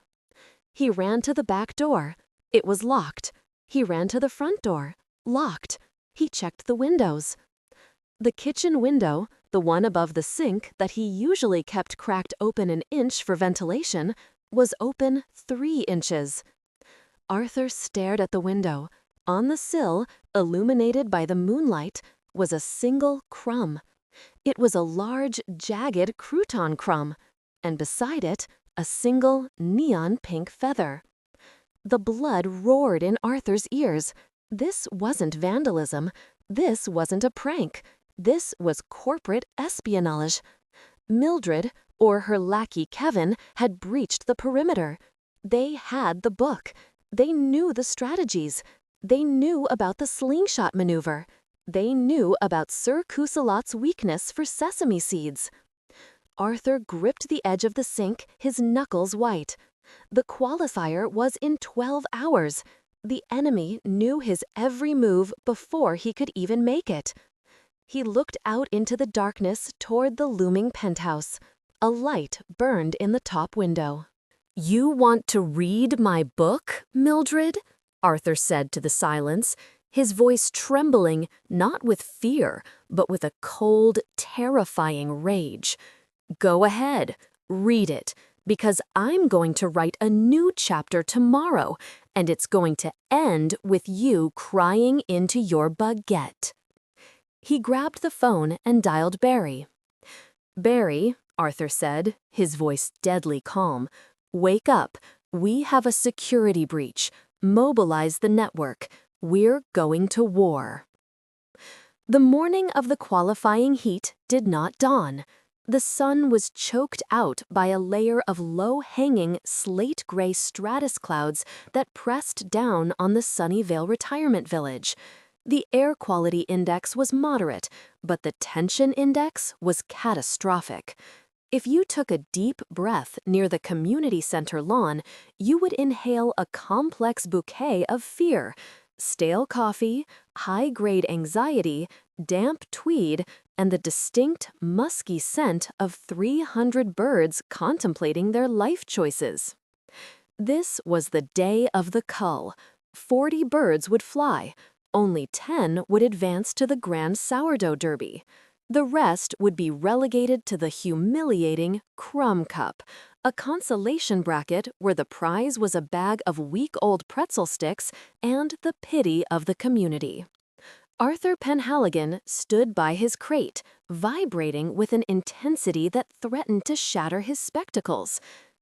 He ran to the back door. It was locked. He ran to the front door. Locked. He checked the windows. The kitchen window, the one above the sink that he usually kept cracked open an inch for ventilation, was open 3 inches. Arthur stared at the window. On the sill, illuminated by the moonlight, was a single crumb. It was a large, jagged crouton crumb, and beside it, a single neon pink feather. The blood roared in Arthur's ears. This wasn't vandalism. This wasn't a prank. This was corporate espionage. Mildred, or her lackey Kevin, had breached the perimeter. They had the book. They knew the strategies. They knew about the slingshot maneuver. They knew about Sir Cusalot's weakness for sesame seeds. Arthur gripped the edge of the sink, his knuckles white. The qualifier was in 12 hours. The enemy knew his every move before he could even make it. He looked out into the darkness toward the looming penthouse. A light burned in the top window. "You want to read my book, Mildred?" Arthur said to the silence, his voice trembling not with fear, but with a cold, terrifying rage. "Go ahead, read it, because I'm going to write a new chapter tomorrow, and it's going to end with you crying into your baguette." He grabbed the phone and dialed Barry. "Barry," Arthur said, his voice deadly calm, "wake up. We have a security breach. Mobilize the network. We're going to war." The morning of the qualifying heat did not dawn. The sun was choked out by a layer of low-hanging, slate-gray stratus clouds that pressed down on the Sunnyvale retirement village. The air quality index was moderate, but the tension index was catastrophic. If you took a deep breath near the community center lawn, you would inhale a complex bouquet of fear: stale coffee, high-grade anxiety, damp tweed, and the distinct, musky scent of 300 birds contemplating their life choices. This was the day of the cull. 40 birds would fly. Only 10 would advance to the Grand Sourdough Derby. The rest would be relegated to the humiliating Crumb Cup, a consolation bracket where the prize was a bag of week-old pretzel sticks and the pity of the community. Arthur Penhaligon stood by his crate, vibrating with an intensity that threatened to shatter his spectacles.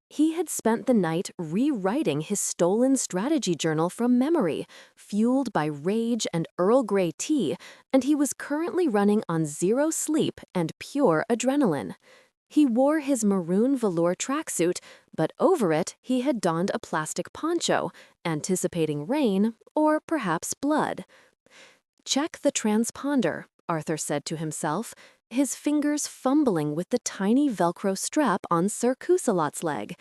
He had spent the night rewriting his stolen strategy journal from memory, fueled by rage and Earl Grey tea, and he was currently running on 0 sleep and pure adrenaline. He wore his maroon velour tracksuit, but over it he had donned a plastic poncho, anticipating rain or perhaps blood. "Check the transponder," Arthur said to himself, his fingers fumbling with the tiny Velcro strap on Sir Cusalot's leg.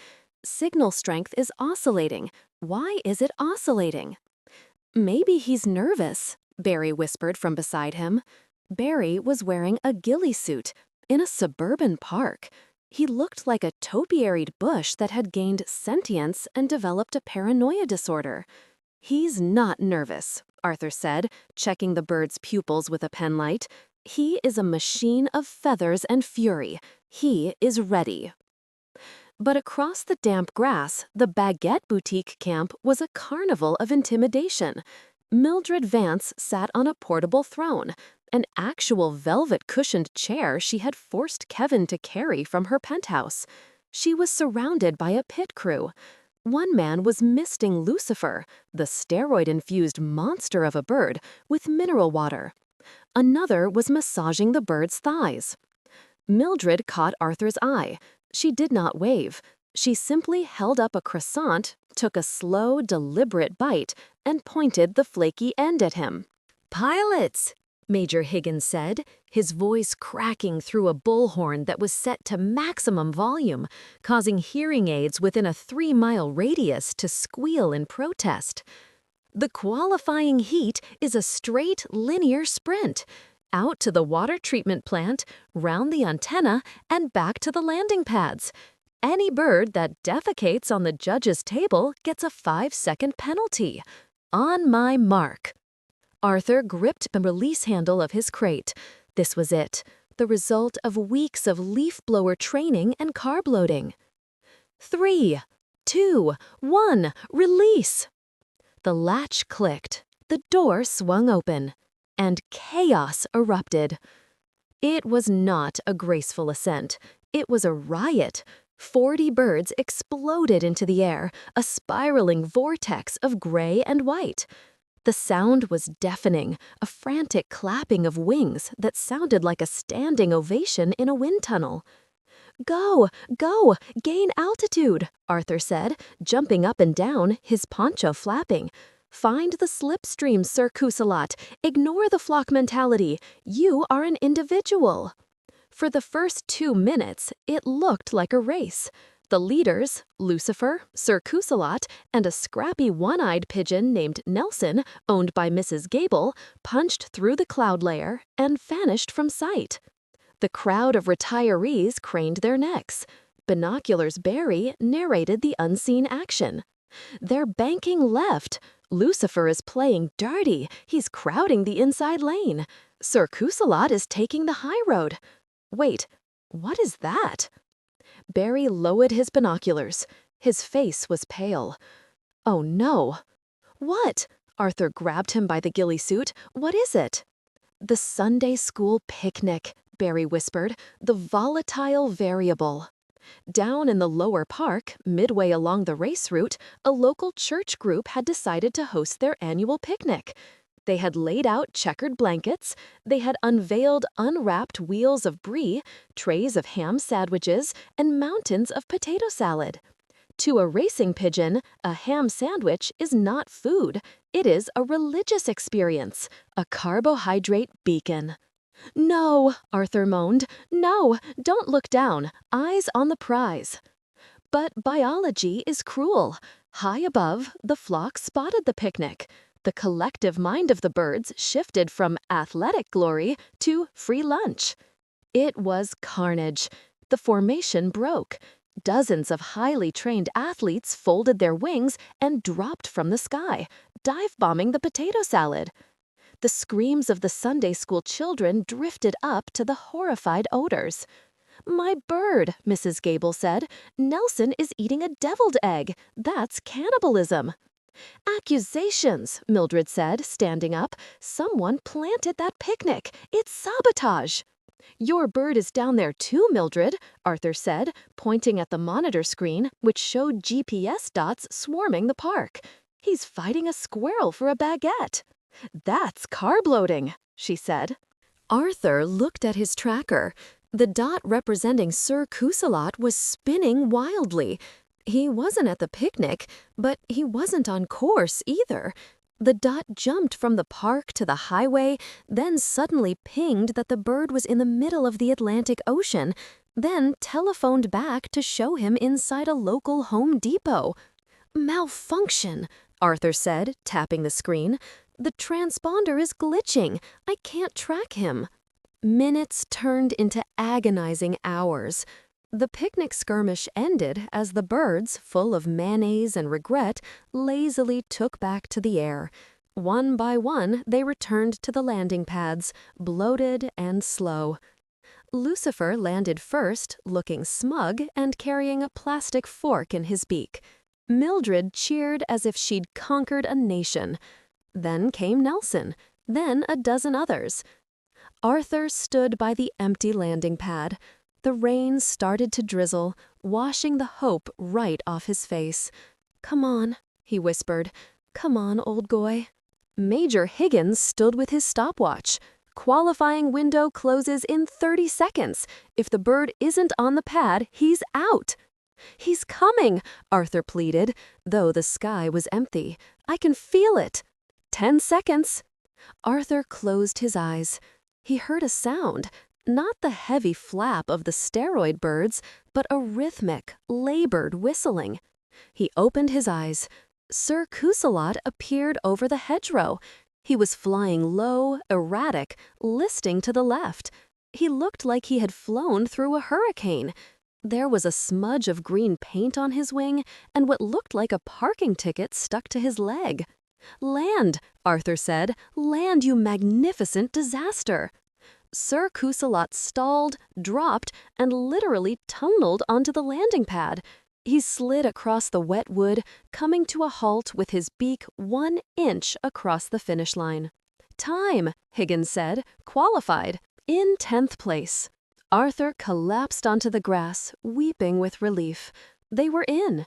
"Signal strength is oscillating. Why is it oscillating?" "Maybe he's nervous," Barry whispered from beside him. Barry was wearing a ghillie suit in a suburban park. He looked like a topiaried bush that had gained sentience and developed a paranoia disorder. "He's not nervous," Arthur said, checking the bird's pupils with a penlight. "He is a machine of feathers and fury. He is ready." But across the damp grass, the Baguette Boutique camp was a carnival of intimidation. Mildred Vance sat on a portable throne, an actual velvet-cushioned chair she had forced Kevin to carry from her penthouse. She was surrounded by a pit crew. One man was misting Lucifer, the steroid-infused monster of a bird, with mineral water. Another was massaging the bird's thighs. Mildred caught Arthur's eye. She did not wave. She simply held up a croissant, took a slow, deliberate bite, and pointed the flaky end at him. "Pilots!" Major Higgins said, his voice cracking through a bullhorn that was set to maximum volume, causing hearing aids within a 3-mile radius to squeal in protest. "The qualifying heat is a straight, linear sprint. Out to the water treatment plant, round the antenna, and back to the landing pads. Any bird that defecates on the judge's table gets a 5-second penalty. On my mark. Arthur gripped the release handle of his crate. This was it, the result of weeks of leaf blower training and carb loading. 3, 2, 1, release! The latch clicked, the door swung open, and chaos erupted. It was not a graceful ascent. It was a riot. 40 birds exploded into the air, a spiraling vortex of gray and white. The sound was deafening, a frantic clapping of wings that sounded like a standing ovation in a wind tunnel. Go, go, gain altitude, Arthur said, jumping up and down, his poncho flapping. Find the slipstream, Sir Cutthroat. Ignore the flock mentality. You are an individual. For the first 2 minutes, it looked like a race. The leaders, Lucifer, Sir Cutthroat, and a scrappy one-eyed pigeon named Nelson, owned by Mrs. Gable, punched through the cloud layer and vanished from sight. The crowd of retirees craned their necks. Binoculars Barry narrated the unseen action. They're banking left. Lucifer is playing dirty. He's crowding the inside lane. Sir Cutthroat is taking the high road. Wait, what is that? Barry lowered his binoculars. His face was pale. Oh no. What? Arthur grabbed him by the ghillie suit. What is it? The Sunday school picnic, Barry whispered, the volatile variable. Down in the lower park, midway along the race route, a local church group had decided to host their annual picnic. They had laid out checkered blankets, they had unveiled unwrapped wheels of brie, trays of ham sandwiches, and mountains of potato salad. To a racing pigeon, a ham sandwich is not food. It is a religious experience, a carbohydrate beacon. No, Arthur moaned. No, don't look down. Eyes on the prize. But biology is cruel. High above, the flock spotted the picnic. The collective mind of the birds shifted from athletic glory to free lunch. It was carnage. The formation broke. Dozens of highly trained athletes folded their wings and dropped from the sky, dive-bombing the potato salad. The screams of the Sunday school children drifted up to the horrified odors. My bird, Mrs. Gable said. Nelson is eating a deviled egg. That's cannibalism. Accusations, Mildred said, standing up. Someone planted that picnic. It's sabotage. Your bird is down there too, Mildred, Arthur said, pointing at the monitor screen, which showed GPS dots swarming the park. He's fighting a squirrel for a baguette. That's carb loading, she said. Arthur looked at his tracker. The dot representing Sir Cutthroat was spinning wildly. He wasn't at the picnic, but he wasn't on course either. The dot jumped from the park to the highway, then suddenly pinged that the bird was in the middle of the Atlantic Ocean, then telephoned back to show him inside a local Home Depot. Malfunction, Arthur said, tapping the screen. The transponder is glitching. I can't track him. Minutes turned into agonizing hours. The picnic skirmish ended as the birds, full of mayonnaise and regret, lazily took back to the air. One by one, they returned to the landing pads, bloated and slow. Lucifer landed first, looking smug and carrying a plastic fork in his beak. Mildred cheered as if she'd conquered a nation. Then came Nelson, then a dozen others. Arthur stood by the empty landing pad. The rain started to drizzle, washing the hope right off his face. Come on, he whispered. Come on, old boy. Major Higgins stood with his stopwatch. Qualifying window closes in 30 seconds. If the bird isn't on the pad, he's out. He's coming, Arthur pleaded, though the sky was empty. I can feel it. 10 seconds. Arthur closed his eyes. He heard a sound. Not the heavy flap of the steroid birds, but a rhythmic, labored whistling. He opened his eyes. Sir Cutthroat appeared over the hedgerow. He was flying low, erratic, listing to the left. He looked like he had flown through a hurricane. There was a smudge of green paint on his wing and what looked like a parking ticket stuck to his leg. "Land," Arthur said. "Land, you magnificent disaster." Sir Cusalot stalled, dropped, and literally tumbled onto the landing pad. He slid across the wet wood, coming to a halt with his beak 1 inch across the finish line. "Time," Higgins said. "Qualified. In 10th place." Arthur collapsed onto the grass, weeping with relief. They were in.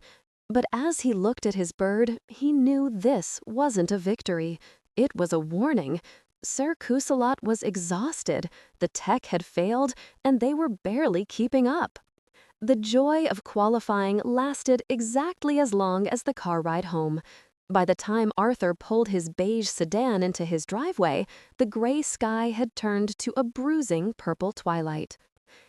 But as he looked at his bird, he knew this wasn't a victory. It was a warning. Sir Cusalot was exhausted, the tech had failed, and they were barely keeping up. The joy of qualifying lasted exactly as long as the car ride home. By the time Arthur pulled his beige sedan into his driveway, the gray sky had turned to a bruising purple twilight.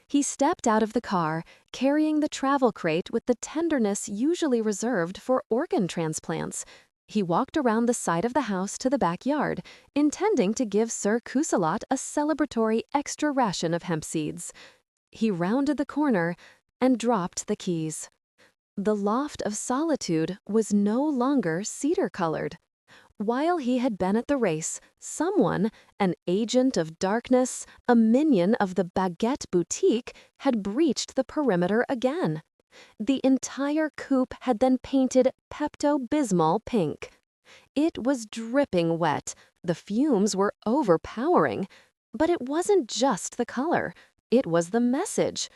He stepped out of the car, carrying the travel crate with the tenderness usually reserved for organ transplants. He walked around the side of the house to the backyard, intending to give Sir Cusalot a celebratory extra ration of hemp seeds. He rounded the corner and dropped the keys. The loft of solitude was no longer cedar-colored. While he had been at the race, someone, an agent of darkness, a minion of the baguette boutique, had breached the perimeter again. The entire coupe had then painted Pepto-Bismol pink. It was dripping wet. The fumes were overpowering. But it wasn't just the color. It was the message.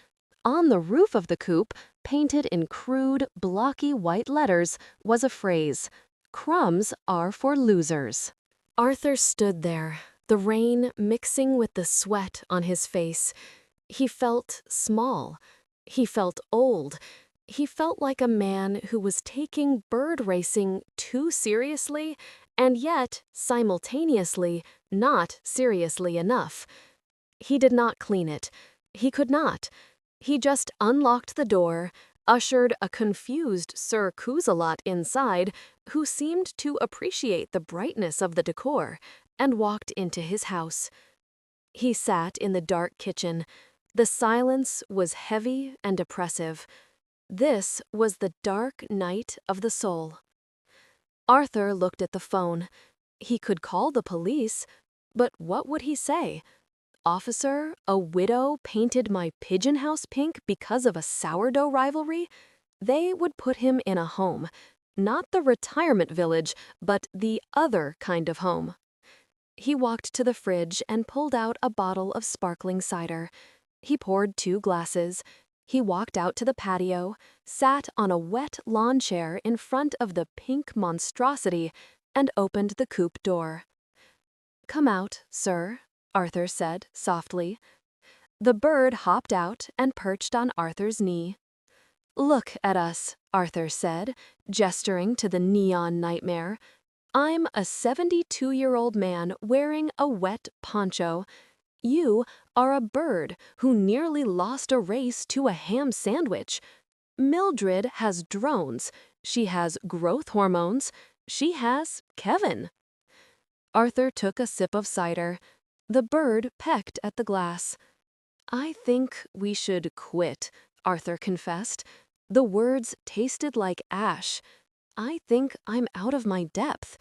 On the roof of the coupe, painted in crude, blocky white letters, was a phrase: "Crumbs are for losers." Arthur stood there, the rain mixing with the sweat on his face. He felt small. He felt old. He felt like a man who was taking bird racing too seriously and yet, simultaneously, not seriously enough. He did not clean it. He could not. He just unlocked the door, ushered a confused Sir Cusalot inside, who seemed to appreciate the brightness of the decor, and walked into his house. He sat in the dark kitchen. The silence was heavy and oppressive. This was the dark night of the soul. Arthur looked at the phone. He could call the police, but what would he say? "Officer, a widow painted my pigeon house pink because of a sourdough rivalry?" They would put him in a home. Not the retirement village, but the other kind of home. He walked to the fridge and pulled out a bottle of sparkling cider. He poured 2 glasses. He walked out to the patio, sat on a wet lawn chair in front of the pink monstrosity, and opened the coupe door. "Come out, sir," Arthur said softly. The bird hopped out and perched on Arthur's knee. "Look at us," Arthur said, gesturing to the neon nightmare. "I'm a 72-year-old man wearing a wet poncho. You are a bird who nearly lost a race to a ham sandwich. Mildred has drones. She has growth hormones. She has Kevin." Arthur took a sip of cider. The bird pecked at the glass. "I think we should quit," Arthur confessed. The words tasted like ash. "I think I'm out of my depth.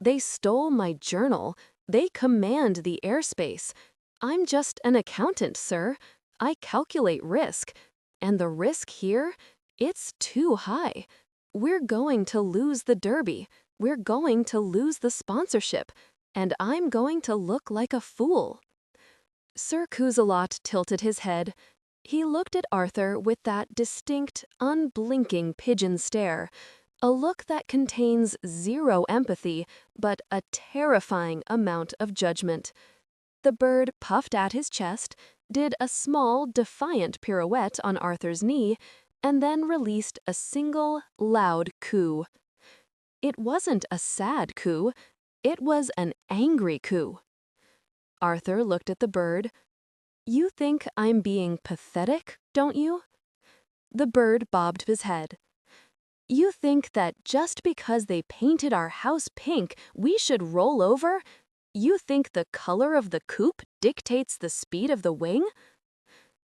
They stole my journal. They command the airspace. I'm just an accountant, sir. I calculate risk. And the risk here, it's too high. We're going to lose the Derby. We're going to lose the sponsorship. And I'm going to look like a fool." Sir Cusalot tilted his head. He looked at Arthur with that distinct, unblinking pigeon stare, a look that contains 0 empathy, but a terrifying amount of judgment. The bird puffed at his chest, did a small, defiant pirouette on Arthur's knee, and then released a single, loud coo. It wasn't a sad coo. It was an angry coo. Arthur looked at the bird. "You think I'm being pathetic, don't you?" The bird bobbed his head. "You think that just because they painted our house pink, we should roll over? You think the color of the coupe dictates the speed of the wing?"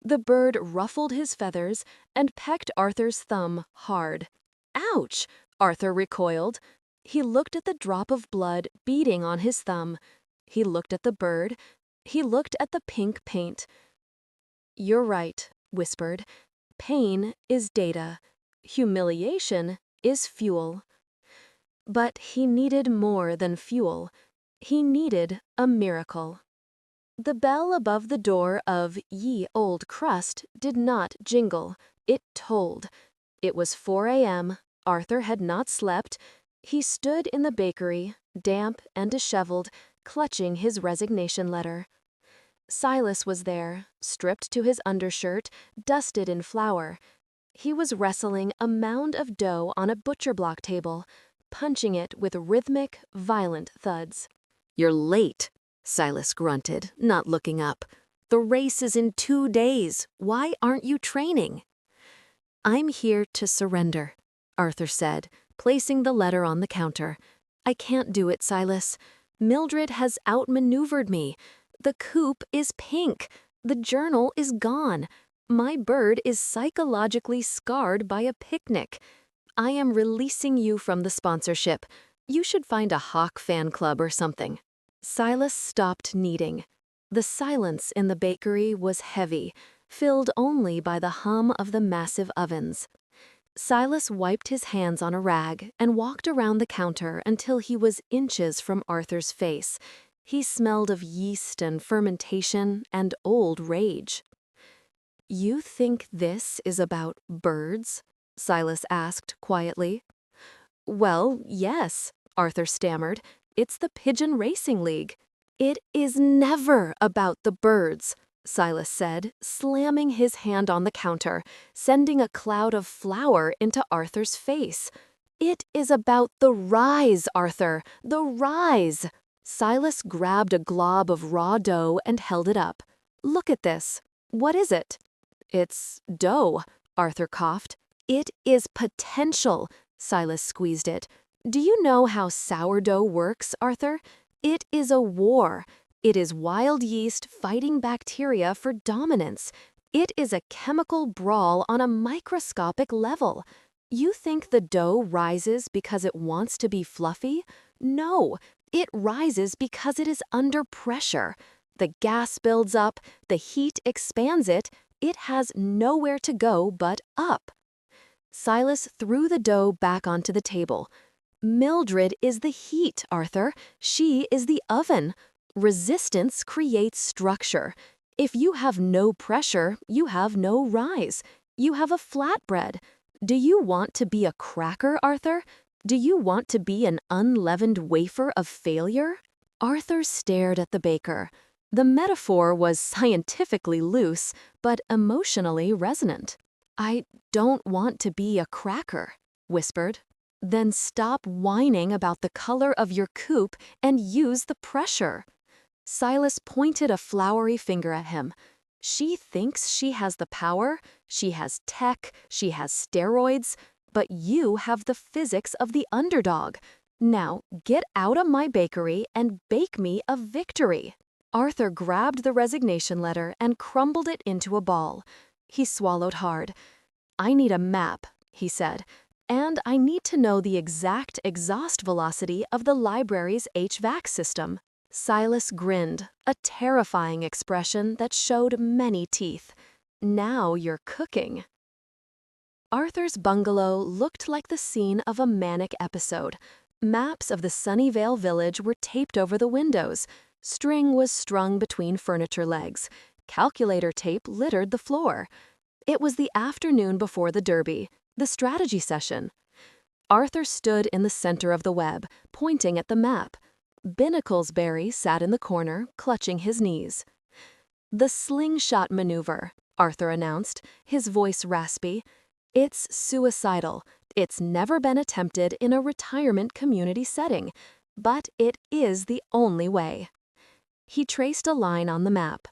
The bird ruffled his feathers and pecked Arthur's thumb hard. Ouch! Arthur recoiled. He looked at the drop of blood beading on his thumb. He looked at the bird. He looked at the pink paint. "You're right," whispered. "Pain is data. Humiliation is fuel." But he needed more than fuel. He needed a miracle. The bell above the door of Ye Old Crust did not jingle. It tolled. It was 4 a.m. Arthur had not slept. He stood in the bakery, damp and disheveled, clutching his resignation letter. Silas was there, stripped to his undershirt, dusted in flour. He was wrestling a mound of dough on a butcher block table, punching it with rhythmic, violent thuds. "You're late," Silas grunted, not looking up. "The race is in 2 days. Why aren't you training?" "I'm here to surrender," Arthur said, placing the letter on the counter. "I can't do it, Silas. Mildred has outmaneuvered me. The coop is pink. The journal is gone. My bird is psychologically scarred by a picnic. I am releasing you from the sponsorship. You should find a hawk fan club or something." Silas stopped kneading. The silence in the bakery was heavy, filled only by the hum of the massive ovens. Silas wiped his hands on a rag and walked around the counter until he was inches from Arthur's face. He smelled of yeast and fermentation and old rage. "You think this is about birds?" Silas asked quietly. "Well, yes," Arthur stammered. "It's the Pigeon Racing League." "It is never about the birds," Silas said, slamming his hand on the counter, sending a cloud of flour into Arthur's face. "It is about the rise, Arthur, the rise." Silas grabbed a glob of raw dough and held it up. "Look at this. What is it?" "It's dough," Arthur coughed. "It is potential." Silas squeezed it. "Do you know how sourdough works, Arthur? It is a war. It is wild yeast fighting bacteria for dominance. It is a chemical brawl on a microscopic level. You think the dough rises because it wants to be fluffy? No, it rises because it is under pressure. The gas builds up, the heat expands it. It has nowhere to go but up." Silas threw the dough back onto the table. "Mildred is the heat, Arthur. She is the oven. Resistance creates structure. If you have no pressure, you have no rise. You have a flatbread. Do you want to be a cracker, Arthur? Do you want to be an unleavened wafer of failure?" Arthur stared at the baker. The metaphor was scientifically loose, but emotionally resonant. "I don't want to be a cracker," whispered. "Then stop whining about the color of your coop and use the pressure." Silas pointed a floury finger at him. "She thinks she has the power, she has tech, she has steroids, but you have the physics of the underdog. Now get out of my bakery and bake me a victory." Arthur grabbed the resignation letter and crumbled it into a ball. He swallowed hard. "I need a map," he said, "and I need to know the exact exhaust velocity of the library's HVAC system." Silas grinned, a terrifying expression that showed many teeth. "Now you're cooking." Arthur's bungalow looked like the scene of a manic episode. Maps of the Sunnyvale village were taped over the windows. String was strung between furniture legs. Calculator tape littered the floor. It was the afternoon before the Derby, the strategy session. Arthur stood in the center of the web, pointing at the map. Binnaclesberry sat in the corner, clutching his knees. "The slingshot maneuver," Arthur announced, his voice raspy. "It's suicidal. It's never been attempted in a retirement community setting, but it is the only way." He traced a line on the map.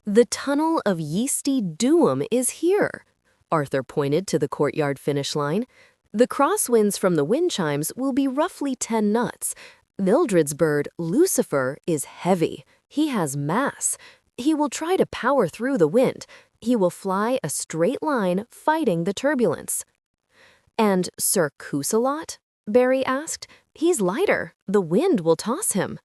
"The tunnel of yeasty doom is here." Arthur pointed to the courtyard finish line. "The crosswinds from the wind chimes will be roughly 10 knots. Mildred's bird, Lucifer, is heavy. He has mass. He will try to power through the wind. He will fly a straight line, fighting the turbulence. And Sir Cutthroat? Barry asked. He's lighter. The wind will toss him.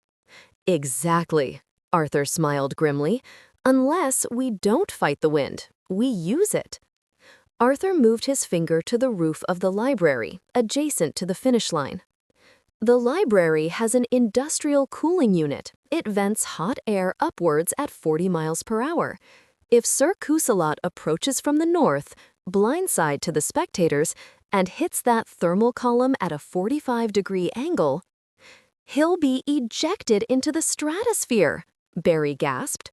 Exactly, Arthur smiled grimly. Unless we don't fight the wind, we use it. Arthur moved his finger to the roof of the library, adjacent to the finish line. The library has an industrial cooling unit. It vents hot air upwards at 40 miles per hour. If Sir Cutthroat approaches from the north, blindside to the spectators, and hits that thermal column at a 45-degree angle, he'll be ejected into the stratosphere, Barry gasped.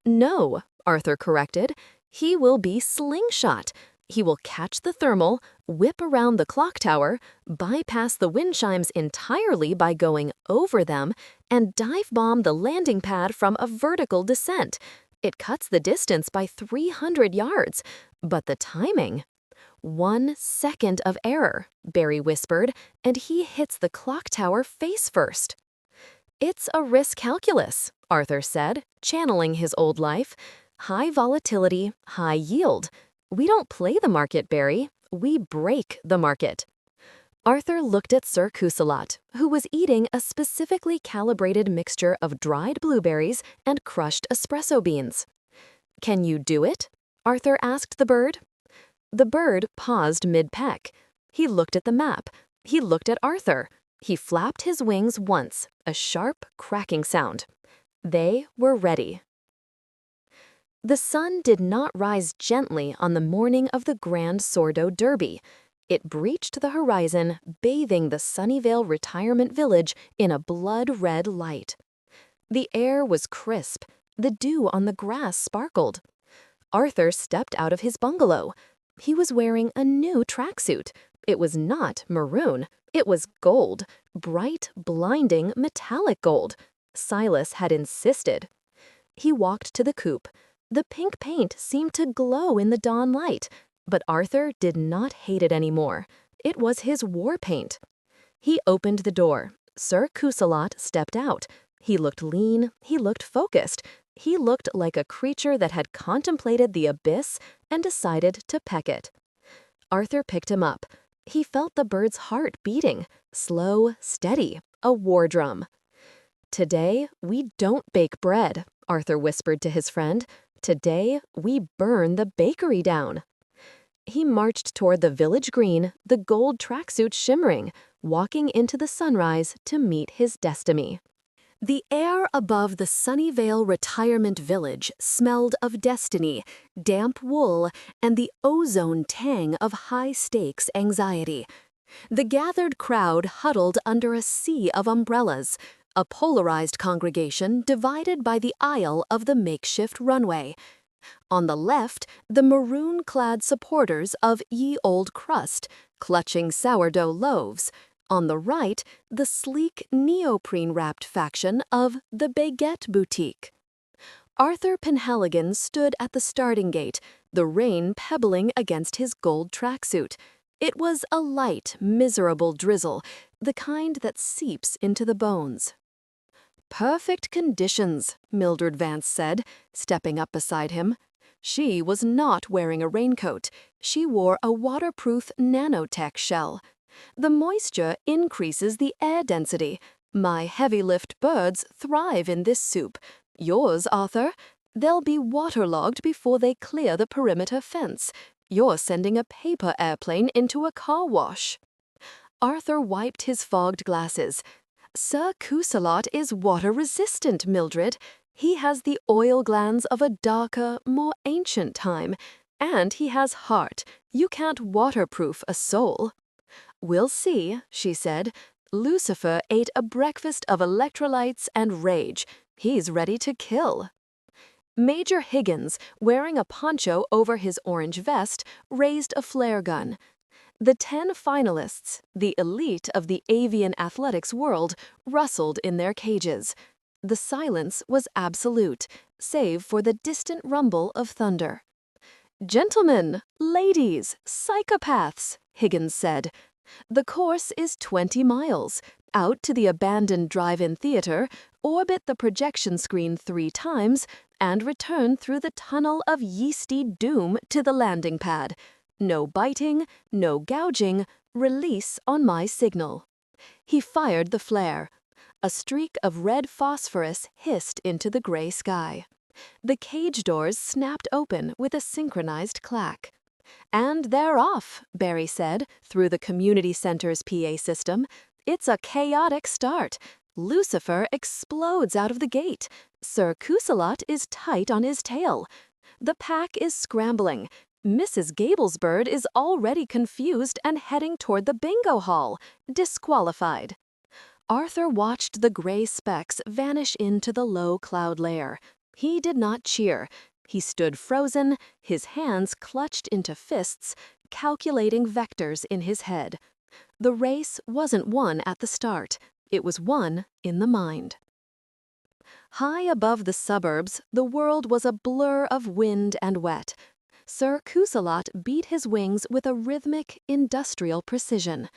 No, Arthur corrected. He will be slingshot. He will catch the thermal, whip around the clock tower, bypass the wind chimes entirely by going over them, and dive bomb the landing pad from a vertical descent. It cuts the distance by 300 yards. But the timing? 1 second of error, Barry whispered, and he hits the clock tower face first. It's a risk calculus, Arthur said, channeling his old life. High volatility, high yield. We don't play the market, Barry. We break the market. Arthur looked at Sir Cutthroat, who was eating a specifically calibrated mixture of dried blueberries and crushed espresso beans. Can you do it? Arthur asked the bird. The bird paused mid-peck. He looked at the map. He looked at Arthur. He flapped his wings once, a sharp, cracking sound. They were ready. The sun did not rise gently on the morning of the Grand Sordo Derby. It breached the horizon, bathing the Sunnyvale retirement village in a blood-red light. The air was crisp. The dew on the grass sparkled. Arthur stepped out of his bungalow. He was wearing a new tracksuit. It was not maroon. It was gold, bright, blinding, metallic gold. Silas had insisted. He walked to the coupe. The pink paint seemed to glow in the dawn light, but Arthur did not hate it anymore. It was his war paint. He opened the door. Sir Cutthroat stepped out. He looked lean. He looked focused. He looked like a creature that had contemplated the abyss and decided to peck it. Arthur picked him up. He felt the bird's heart beating, slow, steady, a war drum. Today, we don't bake bread, Arthur whispered to his friend. Today, we burn the bakery down. He marched toward the village green, the gold tracksuit shimmering, walking into the sunrise to meet his destiny. The air above the Sunnyvale retirement village smelled of destiny, damp wool, and the ozone tang of high-stakes anxiety. The gathered crowd huddled under a sea of umbrellas, a polarized congregation divided by the aisle of the makeshift runway. On the left, the maroon-clad supporters of Ye Old Crust, clutching sourdough loaves. On the right, the sleek, neoprene-wrapped faction of the Baguette Boutique. Arthur Penhaligon stood at the starting gate, the rain pebbling against his gold tracksuit. It was a light, miserable drizzle, the kind that seeps into the bones. "Perfect conditions," Mildred Vance said, stepping up beside him. She was not wearing a raincoat. She wore a waterproof nanotech shell. The moisture increases the air density. My heavy-lift birds thrive in this soup. Yours, Arthur? They'll be waterlogged before they clear the perimeter fence. You're sending a paper airplane into a car wash. Arthur wiped his fogged glasses. Sir Cutthroat is water-resistant, Mildred. He has the oil glands of a darker, more ancient time. And he has heart. You can't waterproof a soul. "We'll see," she said. "Lucifer ate a breakfast of electrolytes and rage. He's ready to kill." Major Higgins, wearing a poncho over his orange vest, raised a flare gun. The 10 finalists, the elite of the avian athletics world, rustled in their cages. The silence was absolute, save for the distant rumble of thunder. "Gentlemen, ladies, psychopaths," Higgins said. "The course is 20 miles, out to the abandoned drive-in theater, orbit the projection screen 3 times, and return through the tunnel of yeasty doom to the landing pad. No biting, no gouging, release on my signal. He fired the flare. A streak of red phosphorus hissed into the gray sky. The cage doors snapped open with a synchronized clack. "And they're off," Barry said, through the community center's PA system. "It's a chaotic start. Lucifer explodes out of the gate. Sir Cusalot is tight on his tail. The pack is scrambling. Mrs. Gablesbird is already confused and heading toward the bingo hall. Disqualified." Arthur watched the gray specks vanish into the low cloud layer. He did not cheer. He stood frozen, his hands clutched into fists, calculating vectors in his head. The race wasn't won at the start. It was won in the mind. High above the suburbs, the world was a blur of wind and wet. Sir Cusalot beat his wings with a rhythmic, industrial precision.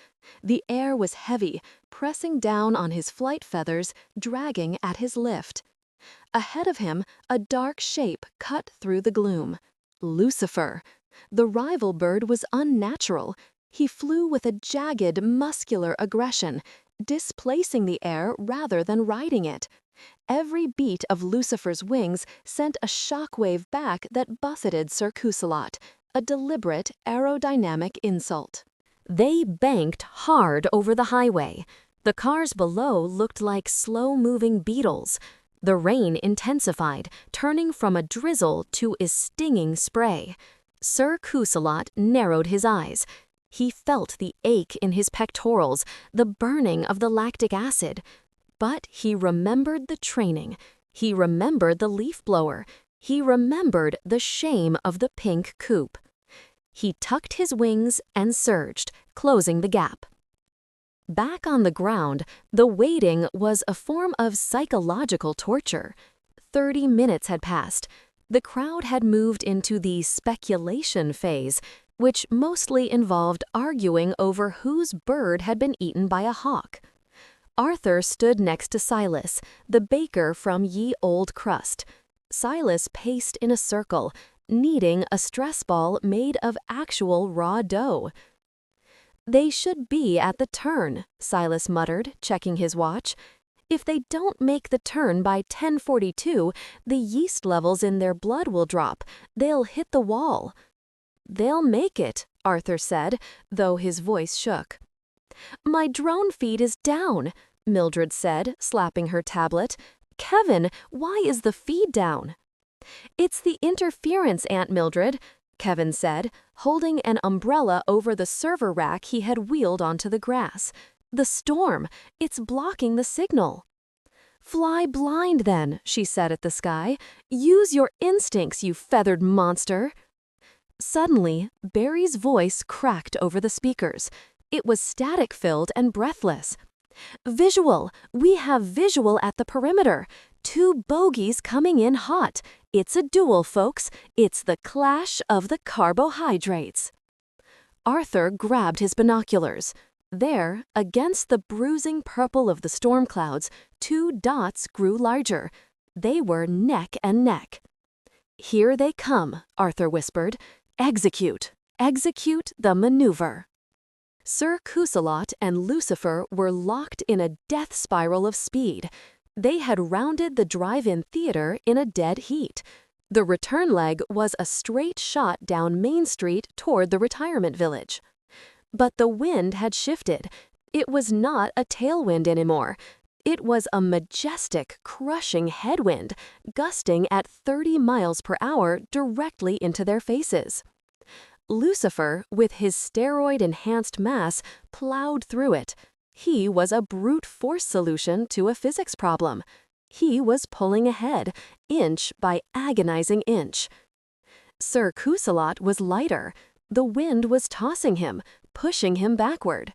The air was heavy, pressing down on his flight feathers, dragging at his lift. Ahead of him, a dark shape cut through the gloom. Lucifer. The rival bird was unnatural. He flew with a jagged, muscular aggression, displacing the air rather than riding it. Every beat of Lucifer's wings sent a shockwave back that buffeted Sir Cusalot, a deliberate aerodynamic insult. They banked hard over the highway. The cars below looked like slow-moving beetles. The rain intensified, turning from a drizzle to a stinging spray. Sir Cusalot narrowed his eyes. He felt the ache in his pectorals, the burning of the lactic acid. But he remembered the training. He remembered the leaf blower. He remembered the shame of the pink coupe. He tucked his wings and surged, closing the gap. Back on the ground, the waiting was a form of psychological torture. 30 minutes had passed. The crowd had moved into the speculation phase, which mostly involved arguing over whose bird had been eaten by a hawk. Arthur stood next to Silas, the baker from Ye Old Crust. Silas paced in a circle, kneading a stress ball made of actual raw dough. "They should be at the turn," Silas muttered, checking his watch. "If they don't make the turn by 10:42, the yeast levels in their blood will drop. They'll hit the wall." "They'll make it," Arthur said, though his voice shook. "My drone feed is down," Mildred said, slapping her tablet. "Kevin, why is the feed down?" "It's the interference, Aunt Mildred," Kevin said, holding an umbrella over the server rack he had wheeled onto the grass. "The storm, it's blocking the signal." "Fly blind then," she said at the sky. "Use your instincts, you feathered monster." Suddenly, Barry's voice cracked over the speakers. It was static-filled and breathless. "Visual! We have visual at the perimeter. 2 bogies coming in hot. It's a duel, folks. It's the clash of the carbohydrates." Arthur grabbed his binoculars. There, against the bruising purple of the storm clouds, 2 dots grew larger. They were neck and neck. "Here they come," Arthur whispered. "Execute! Execute the maneuver." Sir Cusalot and Lucifer were locked in a death spiral of speed. They had rounded the drive-in theater in a dead heat. The return leg was a straight shot down Main Street toward the retirement village. But the wind had shifted. It was not a tailwind anymore. It was a majestic, crushing headwind, gusting at 30 miles per hour directly into their faces. Lucifer, with his steroid-enhanced mass, plowed through it. He was a brute force solution to a physics problem. He was pulling ahead, inch by agonizing inch. Sir Cusalot was lighter. The wind was tossing him, pushing him backward.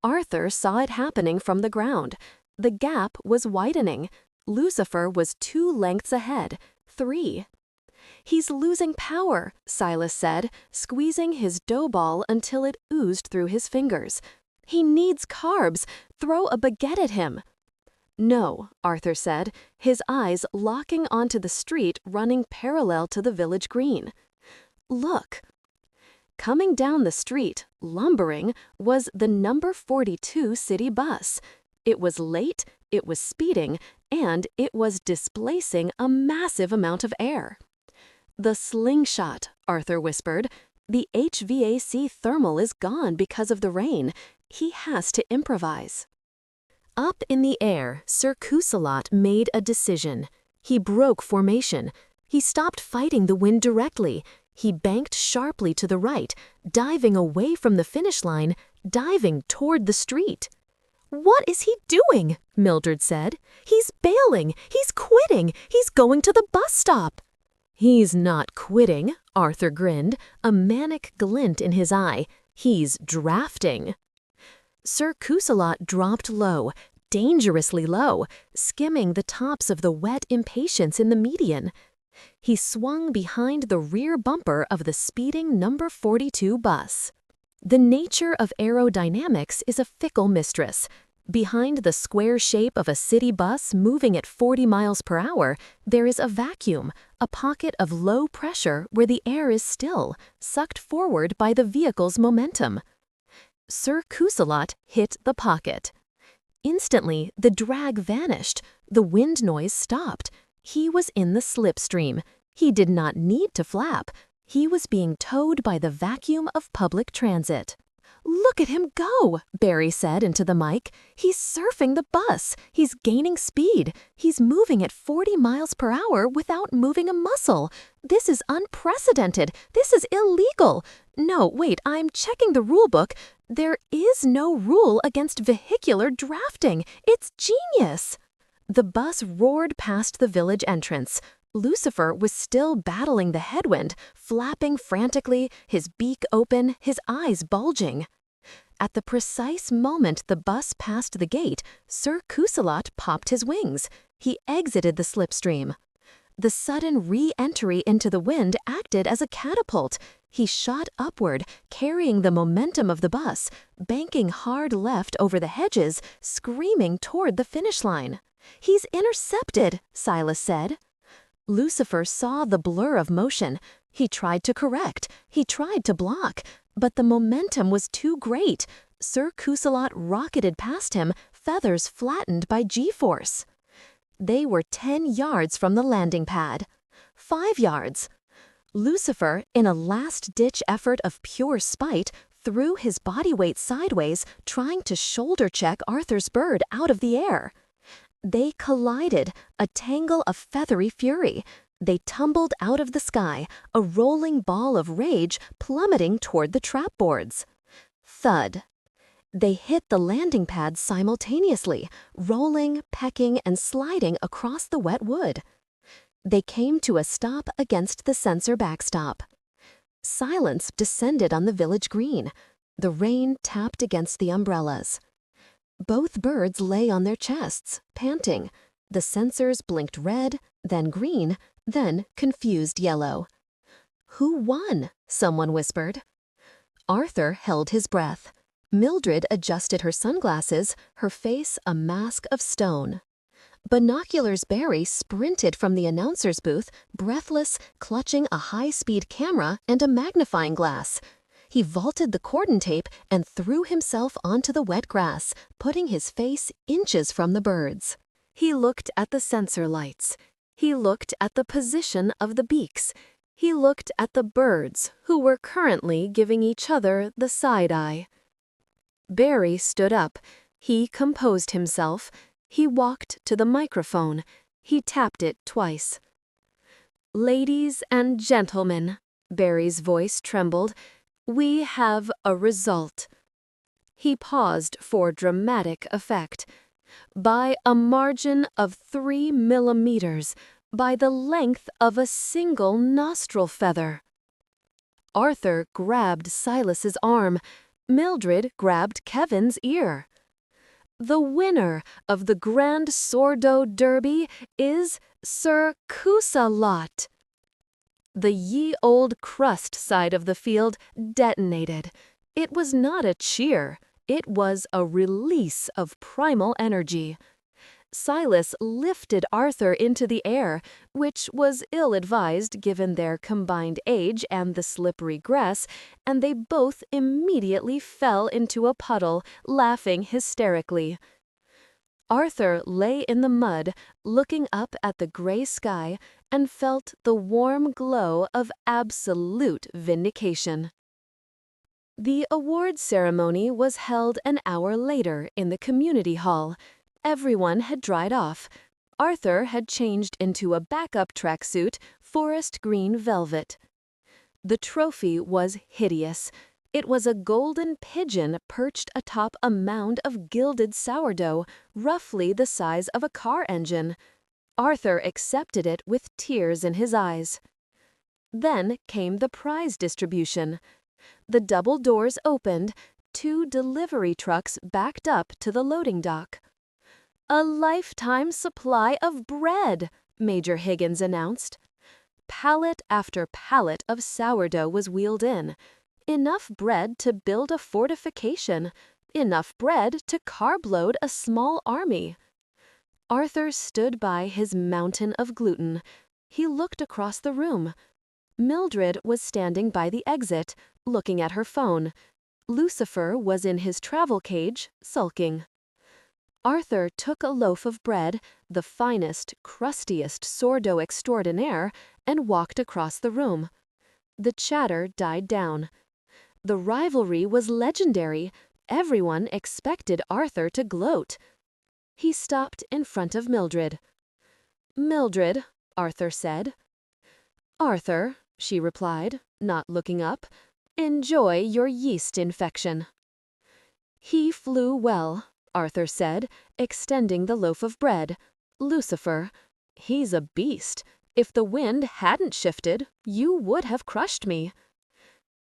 Arthur saw it happening from the ground. The gap was widening. Lucifer was 2 lengths ahead, 3. "He's losing power," Silas said, squeezing his dough ball until it oozed through his fingers. "He needs carbs. Throw a baguette at him." No, Arthur said, his eyes locking onto the street running parallel to the village green. Look. Coming down the street, lumbering, was the number 42 city bus. It was late, it was speeding, and it was displacing a massive amount of air. The slingshot, Arthur whispered. The HVAC thermal is gone because of the rain. He has to improvise. Up in the air, Sir Cutthroat made a decision. He broke formation. He stopped fighting the wind directly. He banked sharply to the right, diving away from the finish line, diving toward the street. "What is he doing?" Mildred said. "He's bailing. He's quitting. He's going to the bus stop." "He's not quitting," Arthur grinned, a manic glint in his eye. "He's drafting." Sir Cutthroat dropped low, dangerously low, skimming the tops of the wet impatience in the median. He swung behind the rear bumper of the speeding number 42 bus. The nature of aerodynamics is a fickle mistress. Behind the square shape of a city bus moving at 40 miles per hour, there is a vacuum, a pocket of low pressure where the air is still, sucked forward by the vehicle's momentum. Sir Cutthroat hit the pocket. Instantly, the drag vanished. The wind noise stopped. He was in the slipstream. He did not need to flap. He was being towed by the vacuum of public transit. "Look at him go," Barry said into the mic. "He's surfing the bus. He's gaining speed. He's moving at 40 miles per hour without moving a muscle. This is unprecedented. This is illegal. No, wait, I'm checking the rule book. There is no rule against vehicular drafting. It's genius." The bus roared past the village entrance. Lucifer was still battling the headwind, flapping frantically, his beak open, his eyes bulging. At the precise moment the bus passed the gate, Sir Cutthroat popped his wings. He exited the slipstream. The sudden re-entry into the wind acted as a catapult. He shot upward, carrying the momentum of the bus, banking hard left over the hedges, screaming toward the finish line. "He's intercepted," Silas said. Lucifer saw the blur of motion. He tried to correct. He tried to block. But the momentum was too great. Sir Cutthroat rocketed past him, feathers flattened by G-force. They were 10 yards from the landing pad. 5 yards. Lucifer, in a last-ditch effort of pure spite, threw his body weight sideways, trying to shoulder-check Arthur's bird out of the air. They collided, a tangle of feathery fury. They tumbled out of the sky, a rolling ball of rage plummeting toward the trapboards. Thud. They hit the landing pad simultaneously, rolling, pecking, and sliding across the wet wood. They came to a stop against the sensor backstop. Silence descended on the village green. The rain tapped against the umbrellas. Both birds lay on their chests, panting. The sensors blinked red, then green, then confused yellow. "Who won?" someone whispered. Arthur held his breath. Mildred adjusted her sunglasses, her face a mask of stone. Binoculars Barry sprinted from the announcer's booth, breathless, clutching a high-speed camera and a magnifying glass. He vaulted the cordon tape and threw himself onto the wet grass, putting his face inches from the birds. He looked at the sensor lights. He looked at the position of the beaks. He looked at the birds, who were currently giving each other the side-eye. Barry stood up. He composed himself. He walked to the microphone. He tapped it twice. "Ladies and gentlemen," Barry's voice trembled, "we have a result." He paused for dramatic effect. "By a margin of 3 millimeters, by the length of a single nostril feather." Arthur grabbed Silas's arm. Mildred grabbed Kevin's ear. "The winner of the Grand Sordo Derby is Sir Cutthroat." The ye old crust side of the field detonated. It was not a cheer. It was a release of primal energy. Silas lifted Arthur into the air, which was ill-advised given their combined age and the slippery grass, and they both immediately fell into a puddle, laughing hysterically. Arthur lay in the mud, looking up at the gray sky, and felt the warm glow of absolute vindication. The awards ceremony was held an hour later in the community hall. Everyone had dried off. Arthur had changed into a backup tracksuit, forest green velvet. The trophy was hideous. It was a golden pigeon perched atop a mound of gilded sourdough, roughly the size of a car engine. Arthur accepted it with tears in his eyes. Then came the prize distribution. The double doors opened, 2 delivery trucks backed up to the loading dock. "A lifetime supply of bread," Major Higgins announced. Pallet after pallet of sourdough was wheeled in. Enough bread to build a fortification. Enough bread to carb-load a small army. Arthur stood by his mountain of gluten. He looked across the room. Mildred was standing by the exit, looking at her phone. Lucifer was in his travel cage, sulking. Arthur took a loaf of bread, the finest, crustiest sourdough extraordinaire, and walked across the room. The chatter died down. The rivalry was legendary. Everyone expected Arthur to gloat. He stopped in front of Mildred. "Mildred," Arthur said. "Arthur," she replied, not looking up, "enjoy your yeast infection." "He flew well," Arthur said, extending the loaf of bread. "Lucifer, he's a beast. If the wind hadn't shifted, you would have crushed me."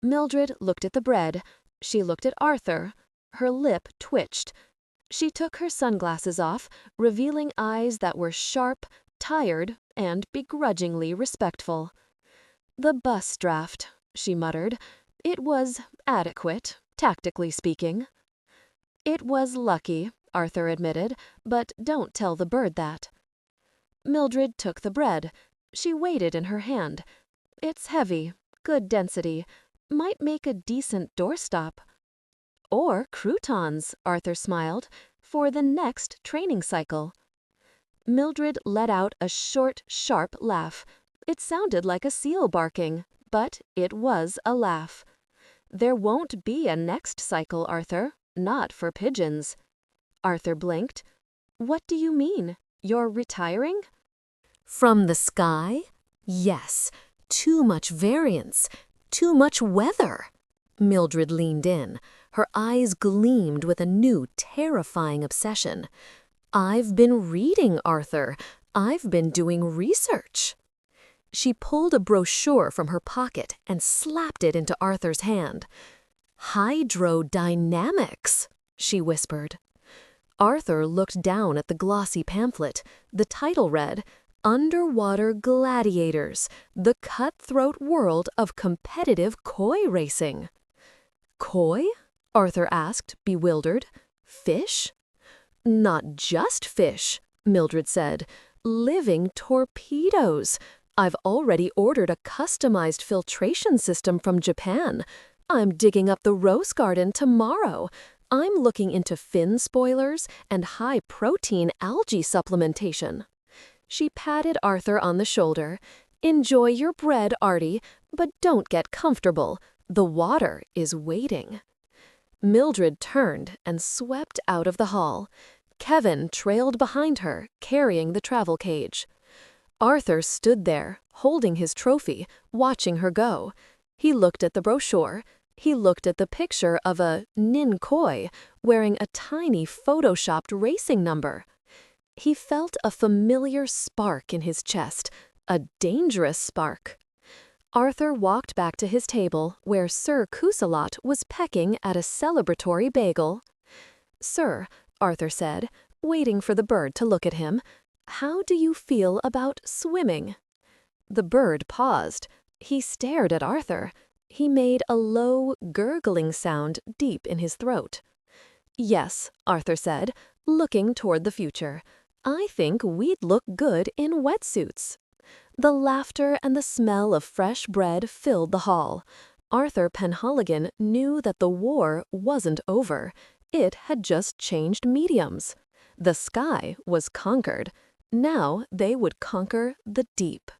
Mildred looked at the bread. She looked at Arthur. Her lip twitched. She took her sunglasses off, revealing eyes that were sharp, tired, and begrudgingly respectful. "The bus draft," she muttered. "It was adequate, tactically speaking." "It was lucky," Arthur admitted, "but don't tell the bird that." Mildred took the bread. She weighed it in her hand. "It's heavy, good density. Might make a decent doorstop." "Or croutons," Arthur smiled, "for the next training cycle." Mildred let out a short, sharp laugh. It sounded like a seal barking, but it was a laugh. "There won't be a next cycle, Arthur. Not for pigeons." Arthur blinked. "What do you mean? You're retiring?" "From the sky? Yes. Too much variance. Too much weather." Mildred leaned in. Her eyes gleamed with a new, terrifying obsession. "I've been reading, Arthur. I've been doing research." She pulled a brochure from her pocket and slapped it into Arthur's hand. "Hydrodynamics," she whispered. Arthur looked down at the glossy pamphlet. The title read, "Underwater Gladiators, the Cutthroat World of Competitive Koi Racing." "Koi?" Arthur asked, bewildered. "Fish?" "Not just fish," Mildred said. "Living torpedoes. I've already ordered a customized filtration system from Japan. I'm digging up the rose garden tomorrow. I'm looking into fin spoilers and high-protein algae supplementation." She patted Arthur on the shoulder. "Enjoy your bread, Artie, but don't get comfortable. The water is waiting." Mildred turned and swept out of the hall. Kevin trailed behind her, carrying the travel cage. Arthur stood there, holding his trophy, watching her go. He looked at the brochure. He looked at the picture of a nin koi wearing a tiny photoshopped racing number. He felt a familiar spark in his chest, a dangerous spark. Arthur walked back to his table, where Sir Cusalot was pecking at a celebratory bagel. "Sir," Arthur said, waiting for the bird to look at him, "how do you feel about swimming?" The bird paused. He stared at Arthur. He made a low, gurgling sound deep in his throat. "Yes," Arthur said, looking toward the future. I think we'd look good in wetsuits." The laughter and the smell of fresh bread filled the hall. Arthur Penhaligon knew that the war wasn't over. It had just changed mediums. The sky was conquered. Now they would conquer the deep.